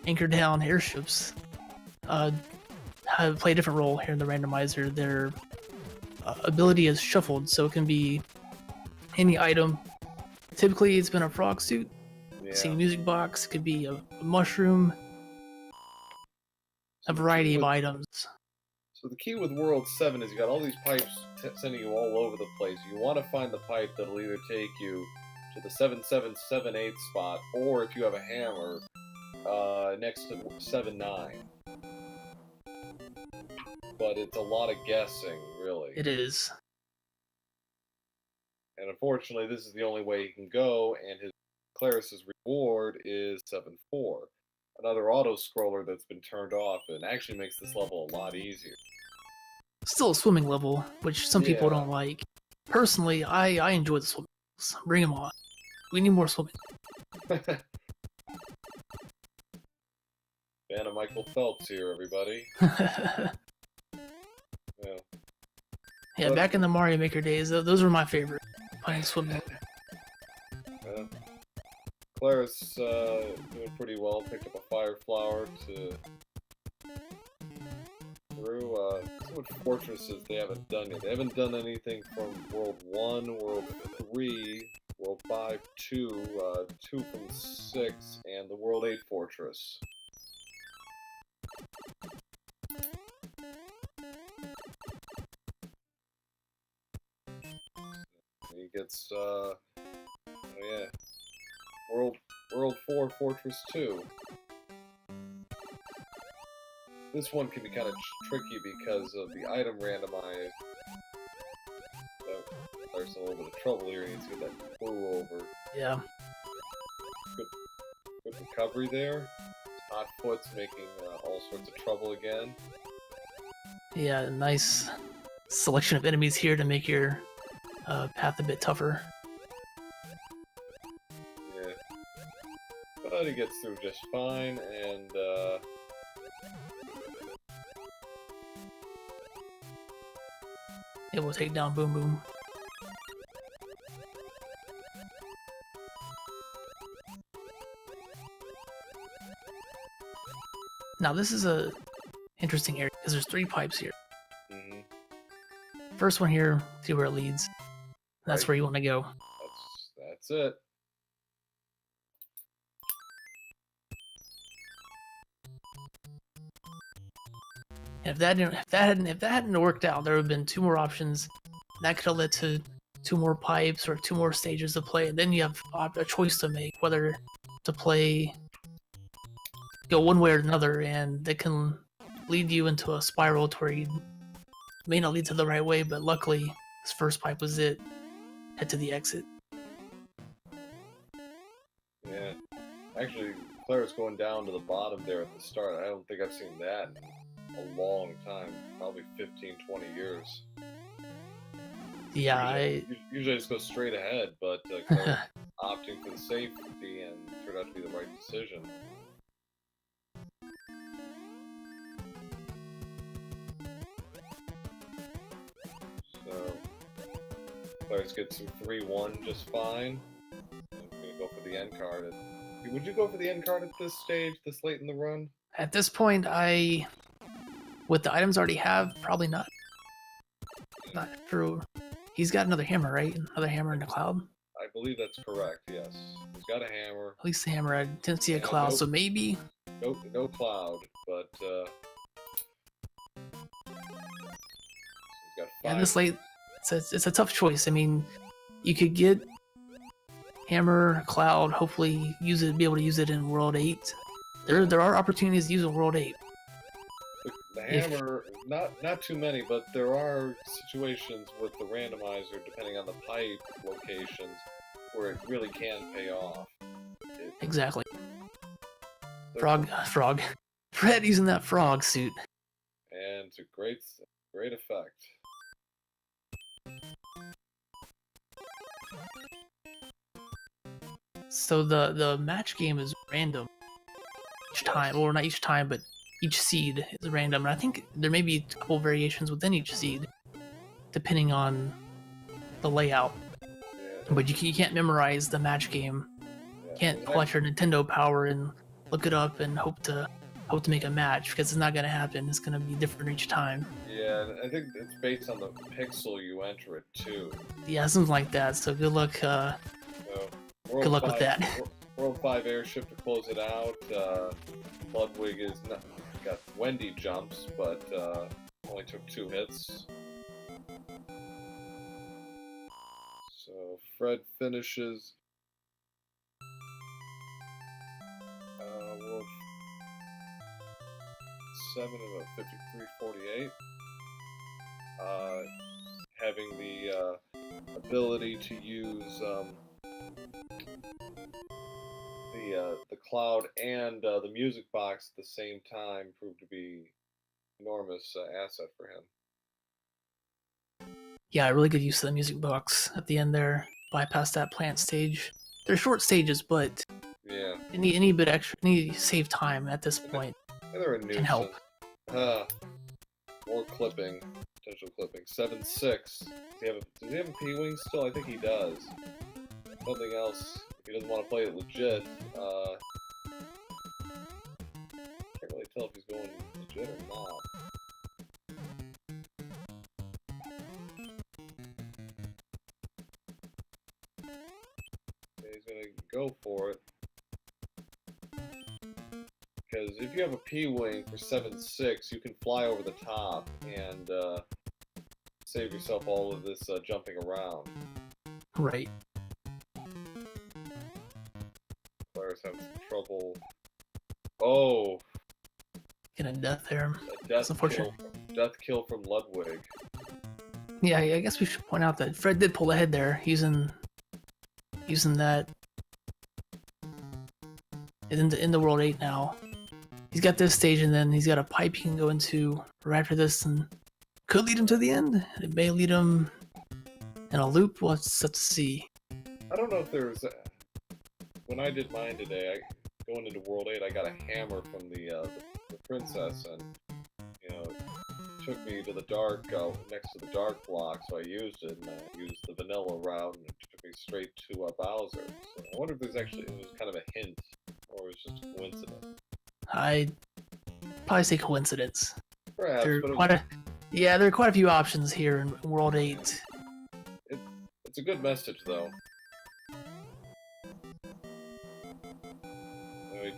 anchor down airships. Play a different role here in the randomizer. Their ability is shuffled, so it can be any item. Typically, it's been a frog suit. See a music box. It could be a mushroom. A variety of items. So the key with World 7 is you got all these pipes sending you all over the place. You want to find the pipe that'll either take you to the 7778 spot, or if you have a hammer, next to 79. But it's a lot of guessing, really. It is. And unfortunately, this is the only way he can go, and Claris's reward is 7-4. Another auto-scroller that's been turned off, and actually makes this level a lot easier. Still a swimming level, which some people don't like. Personally, I enjoy the swimming levels. Bring them on. We need more swimming. Fan of Michael Phelps here, everybody. Yeah, back in the Mario Maker days, those were my favorite. Playing swimming. Claris doing pretty well. Picked up a fire flower to through. See what fortresses they haven't done yet. They haven't done anything from World 1, World 3, World 5, 2, 2 from 6, and the World 8 fortress. gets oh yeah, World 4 Fortress 2. This one can be kind of tricky because of the item randomizer. There's a little bit of trouble here. You need to get that clue over. Yeah. Good recovery there. Hot Foot's making all sorts of trouble again. Yeah, nice selection of enemies here to make your path a bit tougher. Yeah. But he gets through just fine, and it will take down Boom Boom. Now this is a interesting area because there's 3 pipes here. mm-hmm. First one here, see where it leads. That's where you want to go. That's it. And if that hadn't worked out, there would have been 2 more options. That could have led to 2 more pipes or 2 more stages to play, and then you have a choice to make whether to go one way or another, and that can lead you into a spiral to where you may not lead to the right way, but luckily this first pipe was it. Head to the exit. Yeah. Actually, Claire's going down to the bottom there at the start. I don't think I've seen that in a long time. Probably 15, 20 years. Yeah, usually I just go straight ahead, but Claire opting for the safety and turned out to be the right decision. So, Claire's gets some 3-1 just fine. I'm gonna go for the end card. Would you go for the end card at this stage, this late in the run? at this point, with the items I already have, probably not. Not true. He's got another hammer, right? Another hammer in the cloud? I believe that's correct, yes. He's got a hammer. At least the hammer. I didn't see a cloud, so maybe... No cloud, but he's got 5. Yeah, this late, it's a tough choice. I mean, you could get hammer, cloud, hopefully be able to use it in World 8. There are opportunities to use in World 8. The hammer, not too many, but there are situations with the randomizer, depending on the pipe locations, where it really can pay off. Exactly. Frog. Fred using that frog suit. And it's a great effect. So the match game is random each time, or not each time, but each seed is random. And I think there may be a couple variations within each seed, depending on the layout. Yeah. But you can't memorize the match game. You can't pull out your Nintendo power and look it up and hope to make a match, because it's not gonna happen. It's gonna be different each time. Yeah, I think it's based on the pixel you enter it too. Yeah, something like that. So good luck. Good luck with that. World 5 airship to close it out. Ludwig is got Wendy jumps, but only took 2 hits. So Fred finishes. World 7 of 53.48. Having the ability to use the cloud and the music box at the same time proved to be an enormous asset for him. Yeah, really good use of the music box at the end there. Bypass that plant stage. They're short stages, but yeah, any bit extra, any save time at this point can help. More clipping, potential clipping. 7-6. Does he have a P-wing still? I think he does. Something else. If he doesn't want to play it legit, can't really tell if he's going legit or not. Okay, he's gonna go for it. Because if you have a P-wing for 7-6, you can fly over the top and save yourself all of this jumping around. Right. Claris having some trouble. Oh, Getting a death there. a That's unfortunate. death kill from Ludwig. Yeah, I guess we should point out that Fred did pull ahead there, using that in the World 8 now. He's got this stage, and then he's got a pipe he can go into right after this, and could lead him to the end. It may lead him in a loop. Let's see. I don't know if there's. When I did mine today, going into World 8, I got a hammer from the princess, and it took me to the dark, next to the dark block, so I used it, and I used the vanilla route, and it took me straight to Bowser. So I wonder if there's actually, it was kind of a hint, or it was just a coincidence. I'd probably say coincidence. Perhaps, there but are quite a few options here in World 8. It's a good message, though. It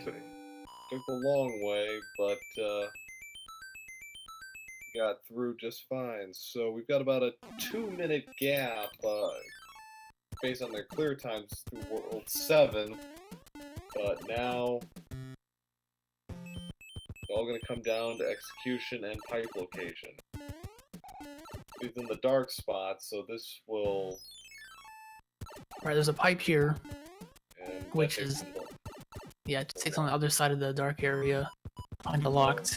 took the long way, but got through just fine. So we've got about a 2-minute gap based on their clear times through World 7. But now it's all going to come down to execution and pipe location. He's in the dark spot, so this will... Right, there's a pipe here, and which is... Yeah, it takes on the other side of the dark area. Find a locked.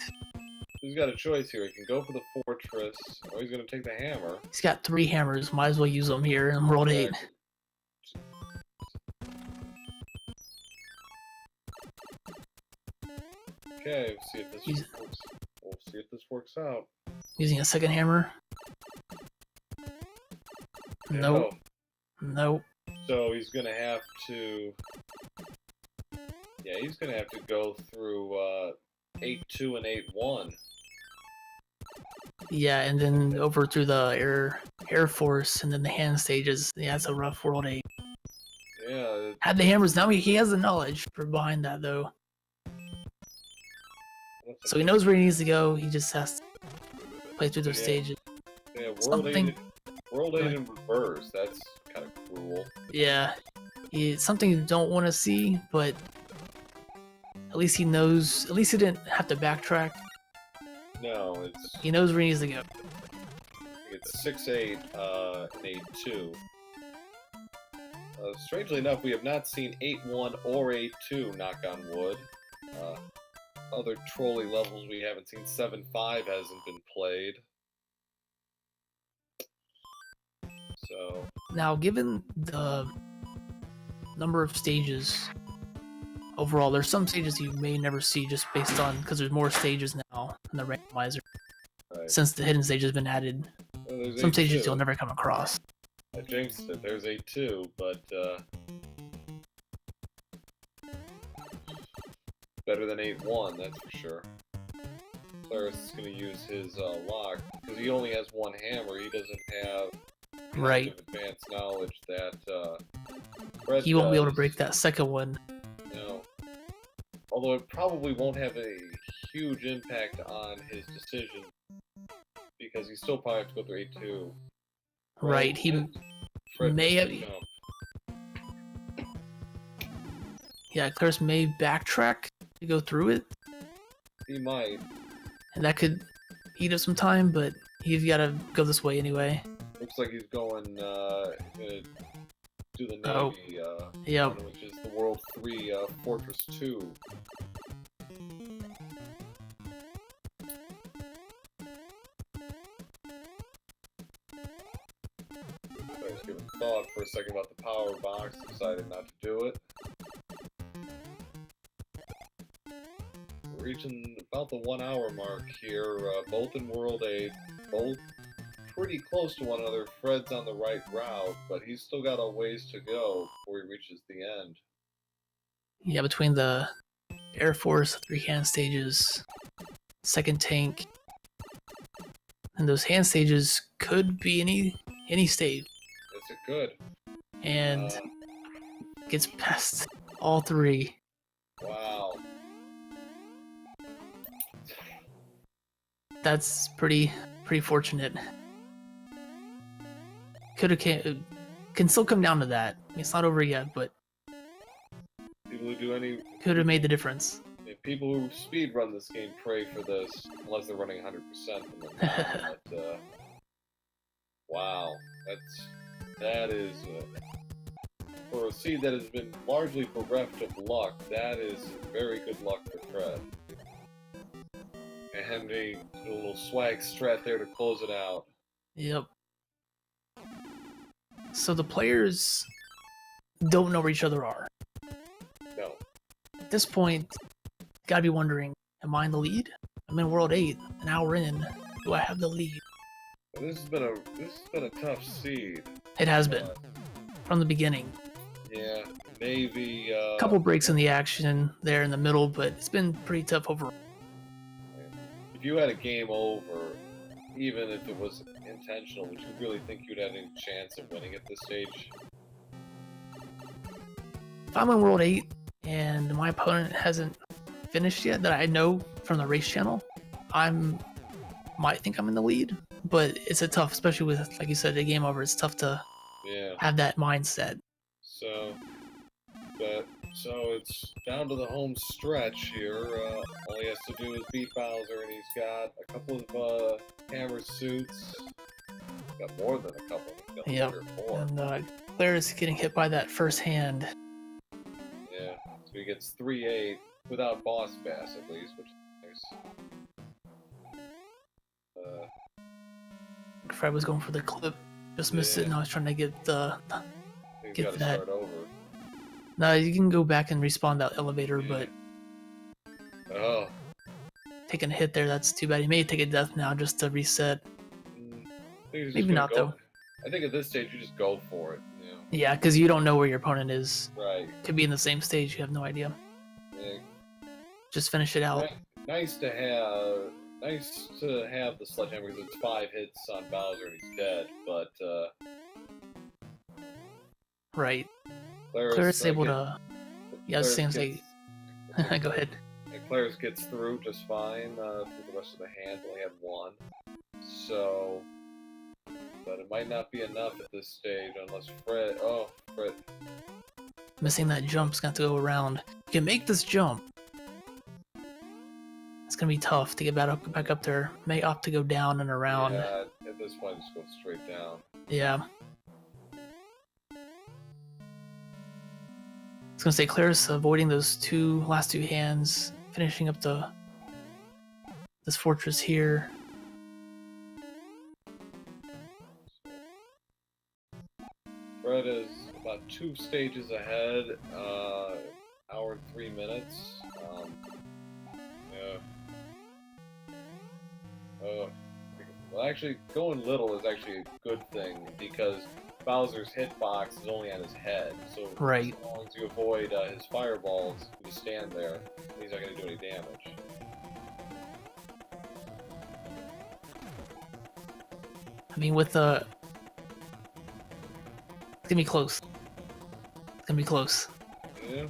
He's got a choice here. He can go for the fortress, or he's going to take the hammer. He's got 3 hammers. Might as well use them here in World 8. Okay, we'll see if this works out. Using a second hammer. Nope. Nope. So he's going to have to... Yeah, he's going to have to go through 8-2 and 8-1. Yeah, and then over through the Air Force, and then the hand stages. Yeah, it's a rough World 8. Yeah. Had the hammers. Now he has the knowledge for behind that, though. So he knows where he needs to go. He just has to play through those stages. Yeah, World 8 in reverse. That's kind of cruel. Yeah. It's something you don't want to see, but at least he knows. At least he didn't have to backtrack. No, he knows where he needs to go. It's 6-8 and 8-2. Strangely enough, we have not seen 8-1 or 8-2, knock on wood. Other trolley levels we haven't seen. 7-5 hasn't been played. So now, given the number of stages overall, there's some stages you may never see just based on because there's more stages now in the randomizer. Right. Since the hidden stage has been added, some stages you'll never come across. I jinxed it. There's 8-2, but better than 8-1, that's for sure. Claris is going to use his lock because he only has one hammer. He doesn't have advanced knowledge that Fred he won't does. be able to break that second one. No. Although it probably won't have a huge impact on his decision because he still probably have to go through 8-2. Right, he Fred may have... Jump. Yeah, Claris may backtrack to go through it. He might. And that could eat up some time, but he's got to go this way anyway. Looks like he's going to do the Navy, which is the World 3 Fortress 2. I was giving thought for a second about the power box, decided not to do it. We're reaching about the 1 hour mark here, both in World 8, both pretty close to one another. Fred's on the right route, but he's still got a ways to go before he reaches the end. Yeah, between the Air Force, 3 hand stages, second tank, and those hand stages could be any stage. Yes, it could. And gets past all 3. Wow. That's pretty fortunate. Could can still come down to that. I mean, it's not over yet, but People who do any could have made the difference. people who speed run this game pray for this, unless they're running 100%. And then not, but wow, that is for a seed that has been largely bereft of luck. That is very good luck for Fred. And a little swag strat there to close it out. Yep. So the players don't know where each other are. No. At this point, gotta be wondering, am I in the lead? I'm in World 8, an hour in. Do I have the lead? This has been a tough seed. It has been. From the beginning. Yeah, maybe A couple breaks in the action there in the middle, but it's been pretty tough overall. if you had a game over, even if it was intentional, would you really think you'd have any chance of winning at this stage? If I'm in World 8 and my opponent hasn't finished yet that I know from the race channel, might think I'm in the lead, but it's a tough, especially with, like you said, a game over, it's tough to have that mindset. So it's down to the home stretch here. All he has to do is beat Bowser, and he's got a couple of hammer suits. Got more than a couple. He's got 3 or 4. And Claire is getting hit by that first hand. Yeah, so he gets 3-8 without boss bass at least, which is nice. Fred was going for the clip, just missed it, and I was trying to get he's got to start over. No, you can go back and respawn that elevator, but taking a hit there, that's too bad. He may take a death now just to reset. Maybe not, though. I think at this stage you just go for it. You know? Yeah, because you don't know where your opponent is. Right. Could be in the same stage, you have no idea. Yeah. Just finish it out. Nice to have the sledgehammer because it's 5 hits on Bowser and he's dead, but right. Claris able to... Yeah, Sam's like... Go ahead. And Claris gets through just fine through the rest of the hand. Only had 1. So... But it might not be enough at this stage unless Fred... Oh, Fred. Missing that jump's got to go around. You can make this jump. It's gonna be tough to get back up there. May opt to go down and around. Yeah, at this point just go straight down. Yeah. I was gonna say Claris avoiding those last two hands, finishing up this fortress here. Fred is about 2 stages ahead, hour and 3 minutes. Well, actually, going little is actually a good thing because Bowser's hitbox is only on his head. So as long as you avoid his fireballs, you just stand there, and he's not going to do any damage. I mean, with the... It's gonna be close. It's gonna be close. Yeah.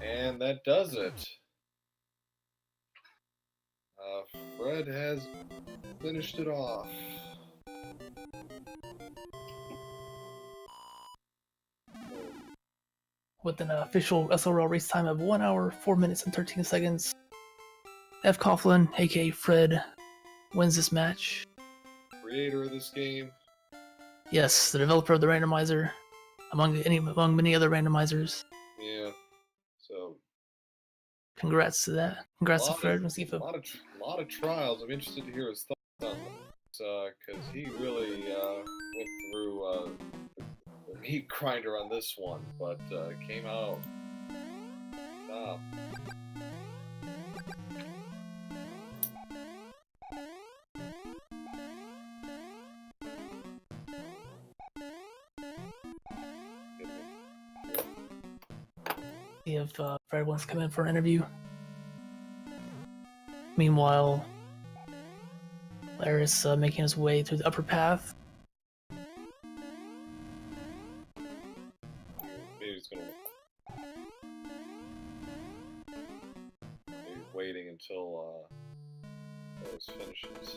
And that does it. Fred has finished it off. With an official SRL race time of 1 hour, 4 minutes, and 13 seconds, fcoughlin, aka Fred, wins this match. Creator of this game. Yes, the developer of the randomizer, among many other randomizers. Yeah. So. Congrats to that. Congrats to Fred. A lot of trials. I'm interested to hear his thoughts on this, because he really went through the meat grinder on this one, but came out. See if Fred wants to come in for an interview. Meanwhile, Laris making his way through the upper path. Claris finishes.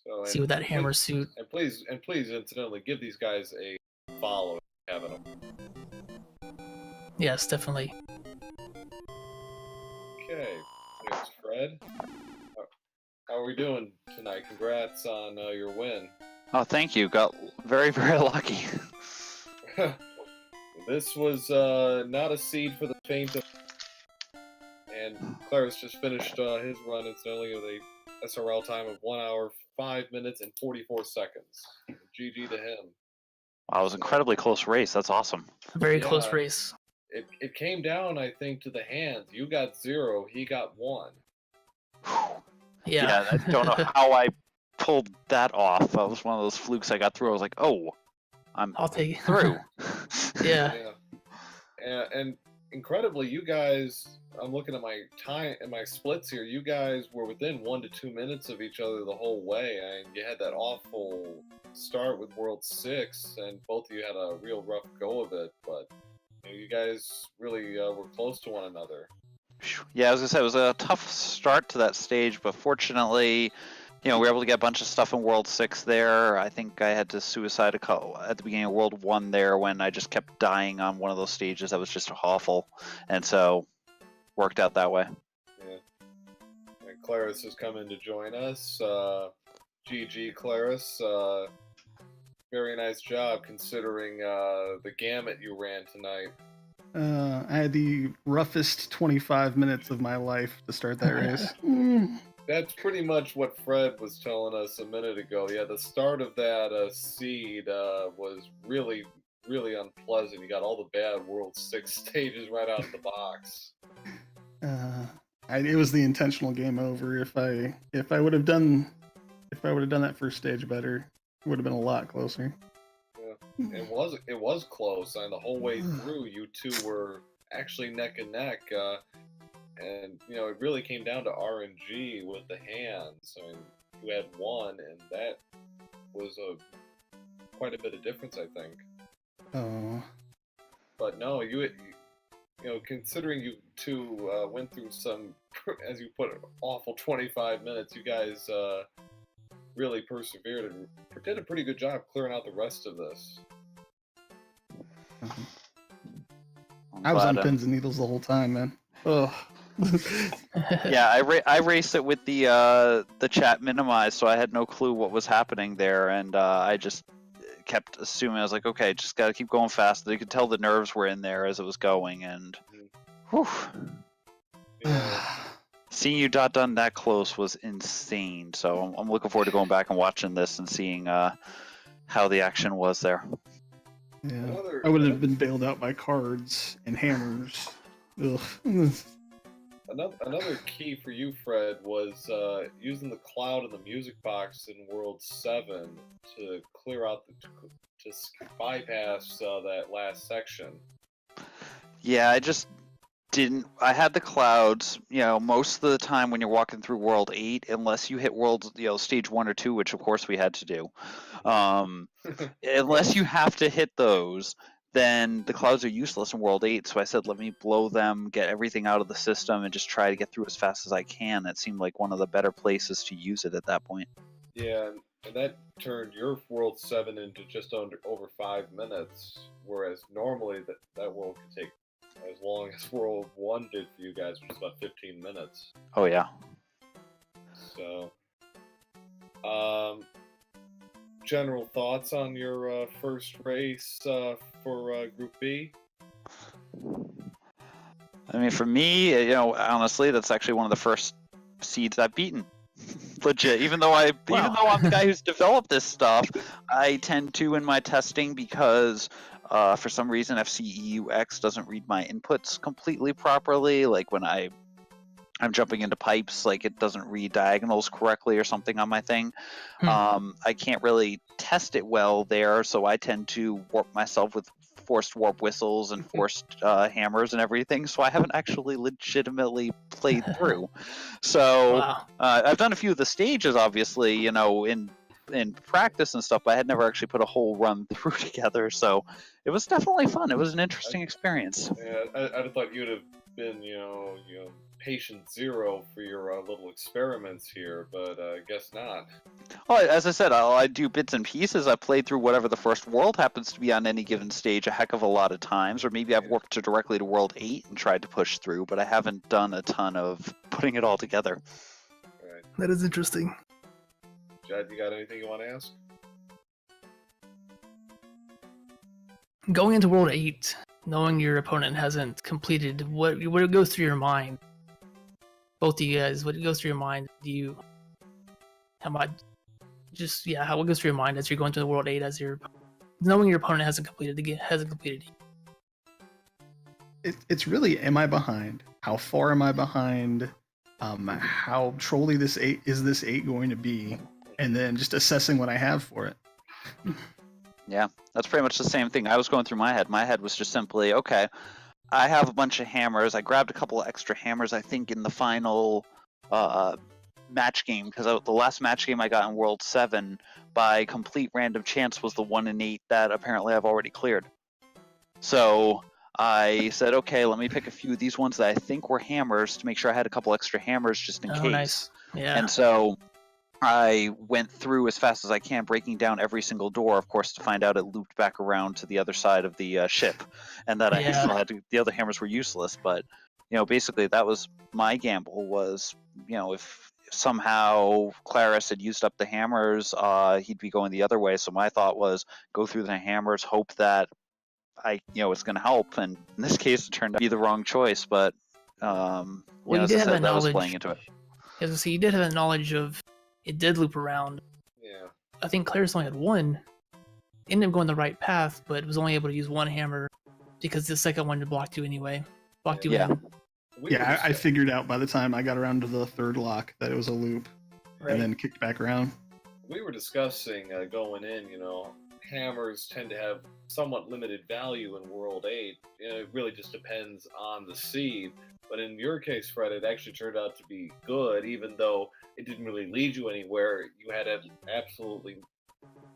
So, See with that hammer suit. And please, incidentally, give these guys a follow if you haven't them. Yes, definitely. Okay, there's Fred. How are we doing tonight? Congrats on your win. Oh, thank you. Got very, very lucky. This was not a seed for the faint of... And Claris just finished his run incidentally with a SRL time of 1 hour, 5 minutes, and 44 seconds. GG to him. Wow, it was an incredibly close race. That's awesome. Very close race. It came down, I think, to the hands. You got 0, he got 1. Yeah. I don't know how I pulled that off. That was one of those flukes I got through. I was like, oh, I'll take it. through. Yeah. And incredibly, you guys, I'm looking at my time and my splits here. You guys were within 1 to 2 minutes of each other the whole way, and you had that awful start with World 6, and both of you had a real rough go of it. But you guys really were close to one another. Yeah, I was gonna say it was a tough start to that stage, but fortunately, we were able to get a bunch of stuff in World 6 there. I think I had to suicide at the beginning of World 1 there when I just kept dying on one of those stages. That was just awful, and so worked out that way. Yeah. And Claris has come in to join us. GG, Claris. Very nice job considering the gamut you ran tonight. I had the roughest 25 minutes of my life to start that race. That's pretty much what Fred was telling us a minute ago. Yeah, the start of that seed was really, really unpleasant. You got all the bad World 6 stages right out of the box. It was the intentional game over. If I would have done that first stage better, it would have been a lot closer. Yeah, it was close, and the whole way through, you two were actually neck and neck. And it really came down to RNG with the hands. I mean, you had 1, and that was quite a bit of difference, I think. Oh. But no, considering you two went through some, as you put it, awful 25 minutes, you guys really persevered and did a pretty good job clearing out the rest of this. I was on pins and needles the whole time, man. Ugh. Yeah, I raced it with the chat minimized, so I had no clue what was happening there, and I just kept assuming. I was like, okay, just gotta keep going fast. You could tell the nerves were in there as it was going, and whew. Yeah. Seeing you done that close was insane. So I'm looking forward to going back and watching this and seeing how the action was there. Yeah, I would have been bailed out by cards and hammers. Ugh. Another key for you, Fred, was using the cloud and the music box in World 7 to clear out to bypass that last section. Yeah, I just didn't. I had the clouds, most of the time when you're walking through World 8, unless you hit stage 1 or 2, which of course we had to do. Unless you have to hit those, then the clouds are useless in World 8, so I said let me blow them, get everything out of the system, and just try to get through as fast as I can. That seemed like one of the better places to use it at that point. Yeah, and that turned your World 7 into just over 5 minutes, whereas normally that world could take as long as World 1 did for you guys, which was about 15 minutes. Oh, yeah. So, general thoughts on your first race for Group B? I mean, for me, honestly, that's actually one of the first seeds I've beaten. Legit. Even though I'm the guy who's developed this stuff, I tend to in my testing because for some reason FCEUX doesn't read my inputs completely properly. Like when I'm jumping into pipes, like it doesn't read diagonals correctly or something on my thing. I can't really test it well there, so I tend to warp myself with forced warp whistles and forced hammers and everything, so I haven't actually legitimately played through. So I've done a few of the stages, obviously, in in practice and stuff, but I had never actually put a whole run through together. So it was definitely fun. It was an interesting experience. Yeah, I'd have thought you'd have been, patient zero for your little experiments here, but I guess not. Well, as I said, I do bits and pieces. I played through whatever the first world happens to be on any given stage a heck of a lot of times, or maybe I've worked directly to World 8 and tried to push through, but I haven't done a ton of putting it all together. Right. That is interesting. Jed, you got anything you want to ask? Going into World 8, knowing your opponent hasn't completed, what goes through your mind? Both of you guys, what goes through your mind? What goes through your mind as you're going to the World 8 as you're knowing your opponent hasn't completed it? It's really, am I behind? How far am I behind? How trolly this 8 going to be? And then just assessing what I have for it. Yeah, that's pretty much the same thing I was going through my head. My head was just simply, okay, I have a bunch of hammers. I grabbed a couple of extra hammers, I think, in the final match game, because the last match game I got in World 7 by complete random chance was the 1 in 8 that apparently I've already cleared. So I said, okay, let me pick a few of these ones that I think were hammers to make sure I had a couple extra hammers just in case. Nice. Yeah. And so I went through as fast as I can, breaking down every single door, of course, to find out it looped back around to the other side of the ship, and that I still had the other hammers were useless. But basically that was my gamble. Was if somehow Claris had used up the hammers, he'd be going the other way. So my thought was go through the hammers, hope that it's going to help. And in this case, it turned out to be the wrong choice. But you did have that knowledge. Was playing into it. So you did have that knowledge of it did loop around. Yeah. I think Claris only had one. Ended up going the right path, but was only able to use one hammer because the second one blocked you anyway. Blocked you in. Yeah, I figured out by the time I got around to the third lock that it was a loop, and then kicked back around. We were discussing going in, hammers tend to have somewhat limited value in World 8. It really just depends on the seed. But in your case, Fred, it actually turned out to be good, even though it didn't really lead you anywhere. You had absolutely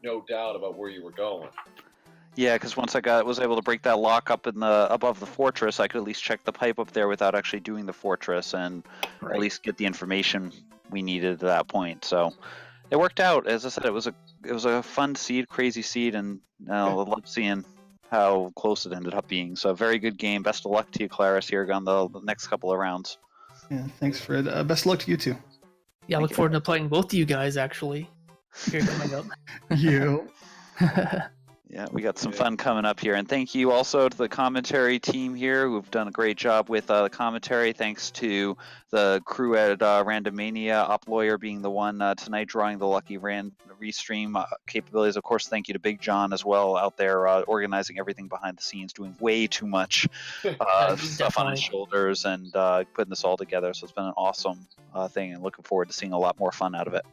no doubt about where you were going. Yeah, because once I was able to break that lock up in above the fortress, I could at least check the pipe up there without actually doing the fortress, and at least get the information we needed at that point. So it worked out. As I said, it was a fun seed, crazy seed, and I love seeing how close it ended up being. So a very good game. Best of luck to you, Claris, here on the next couple of rounds. Yeah, thanks, Fred. Best of luck to you too. Yeah, I look forward to playing both of you guys actually. Here coming up. You. Yeah, we got some fun coming up here. And thank you also to the commentary team here who've done a great job with the commentary. Thanks to the crew at Randomania, Op Lawyer being the one tonight drawing the lucky restream capabilities. Of course, thank you to Big John as well out there organizing everything behind the scenes, doing way too much stuff on his shoulders and putting this all together. So it's been an awesome thing, and looking forward to seeing a lot more fun out of it.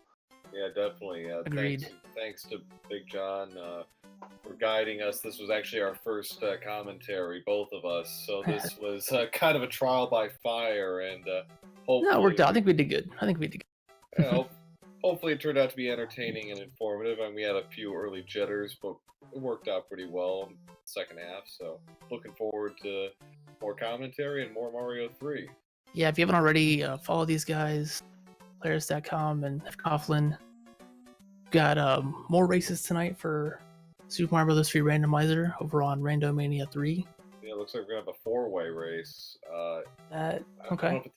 Yeah, definitely. Agreed. Thanks to Big John for guiding us. This was actually our first commentary, both of us. So this was kind of a trial by fire, and hopefully... No, it worked out. I think we did good. Hopefully it turned out to be entertaining and informative, and we had a few early jitters, but it worked out pretty well in the second half. So looking forward to more commentary and more Mario 3. Yeah, if you haven't already, follow these guys, clarisdatcom and fcoughlin. Got more races tonight for Super Mario Bros. 3 Randomizer over on Randomania 3. Yeah, it looks like we're going to have a 4-way race. Okay.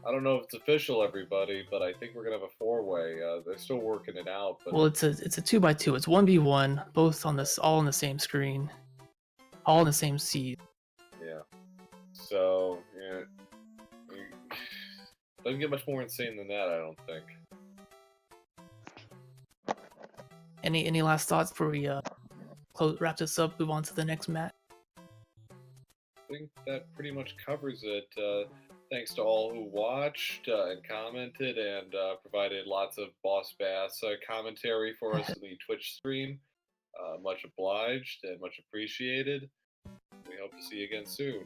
I don't know if it's official, everybody, but I think we're going to have a 4-way. They're still working it out. But... Well, it's a 2x2. It's 1v1, both on this, all on the same screen, all in the same seed. Yeah. So, doesn't get much more insane than that, I don't think. Any last thoughts before we wrap this up, move on to the next match? I think that pretty much covers it. Thanks to all who watched and commented and provided lots of Boss Bass commentary for us in the Twitch stream. Much obliged and much appreciated. We hope to see you again soon.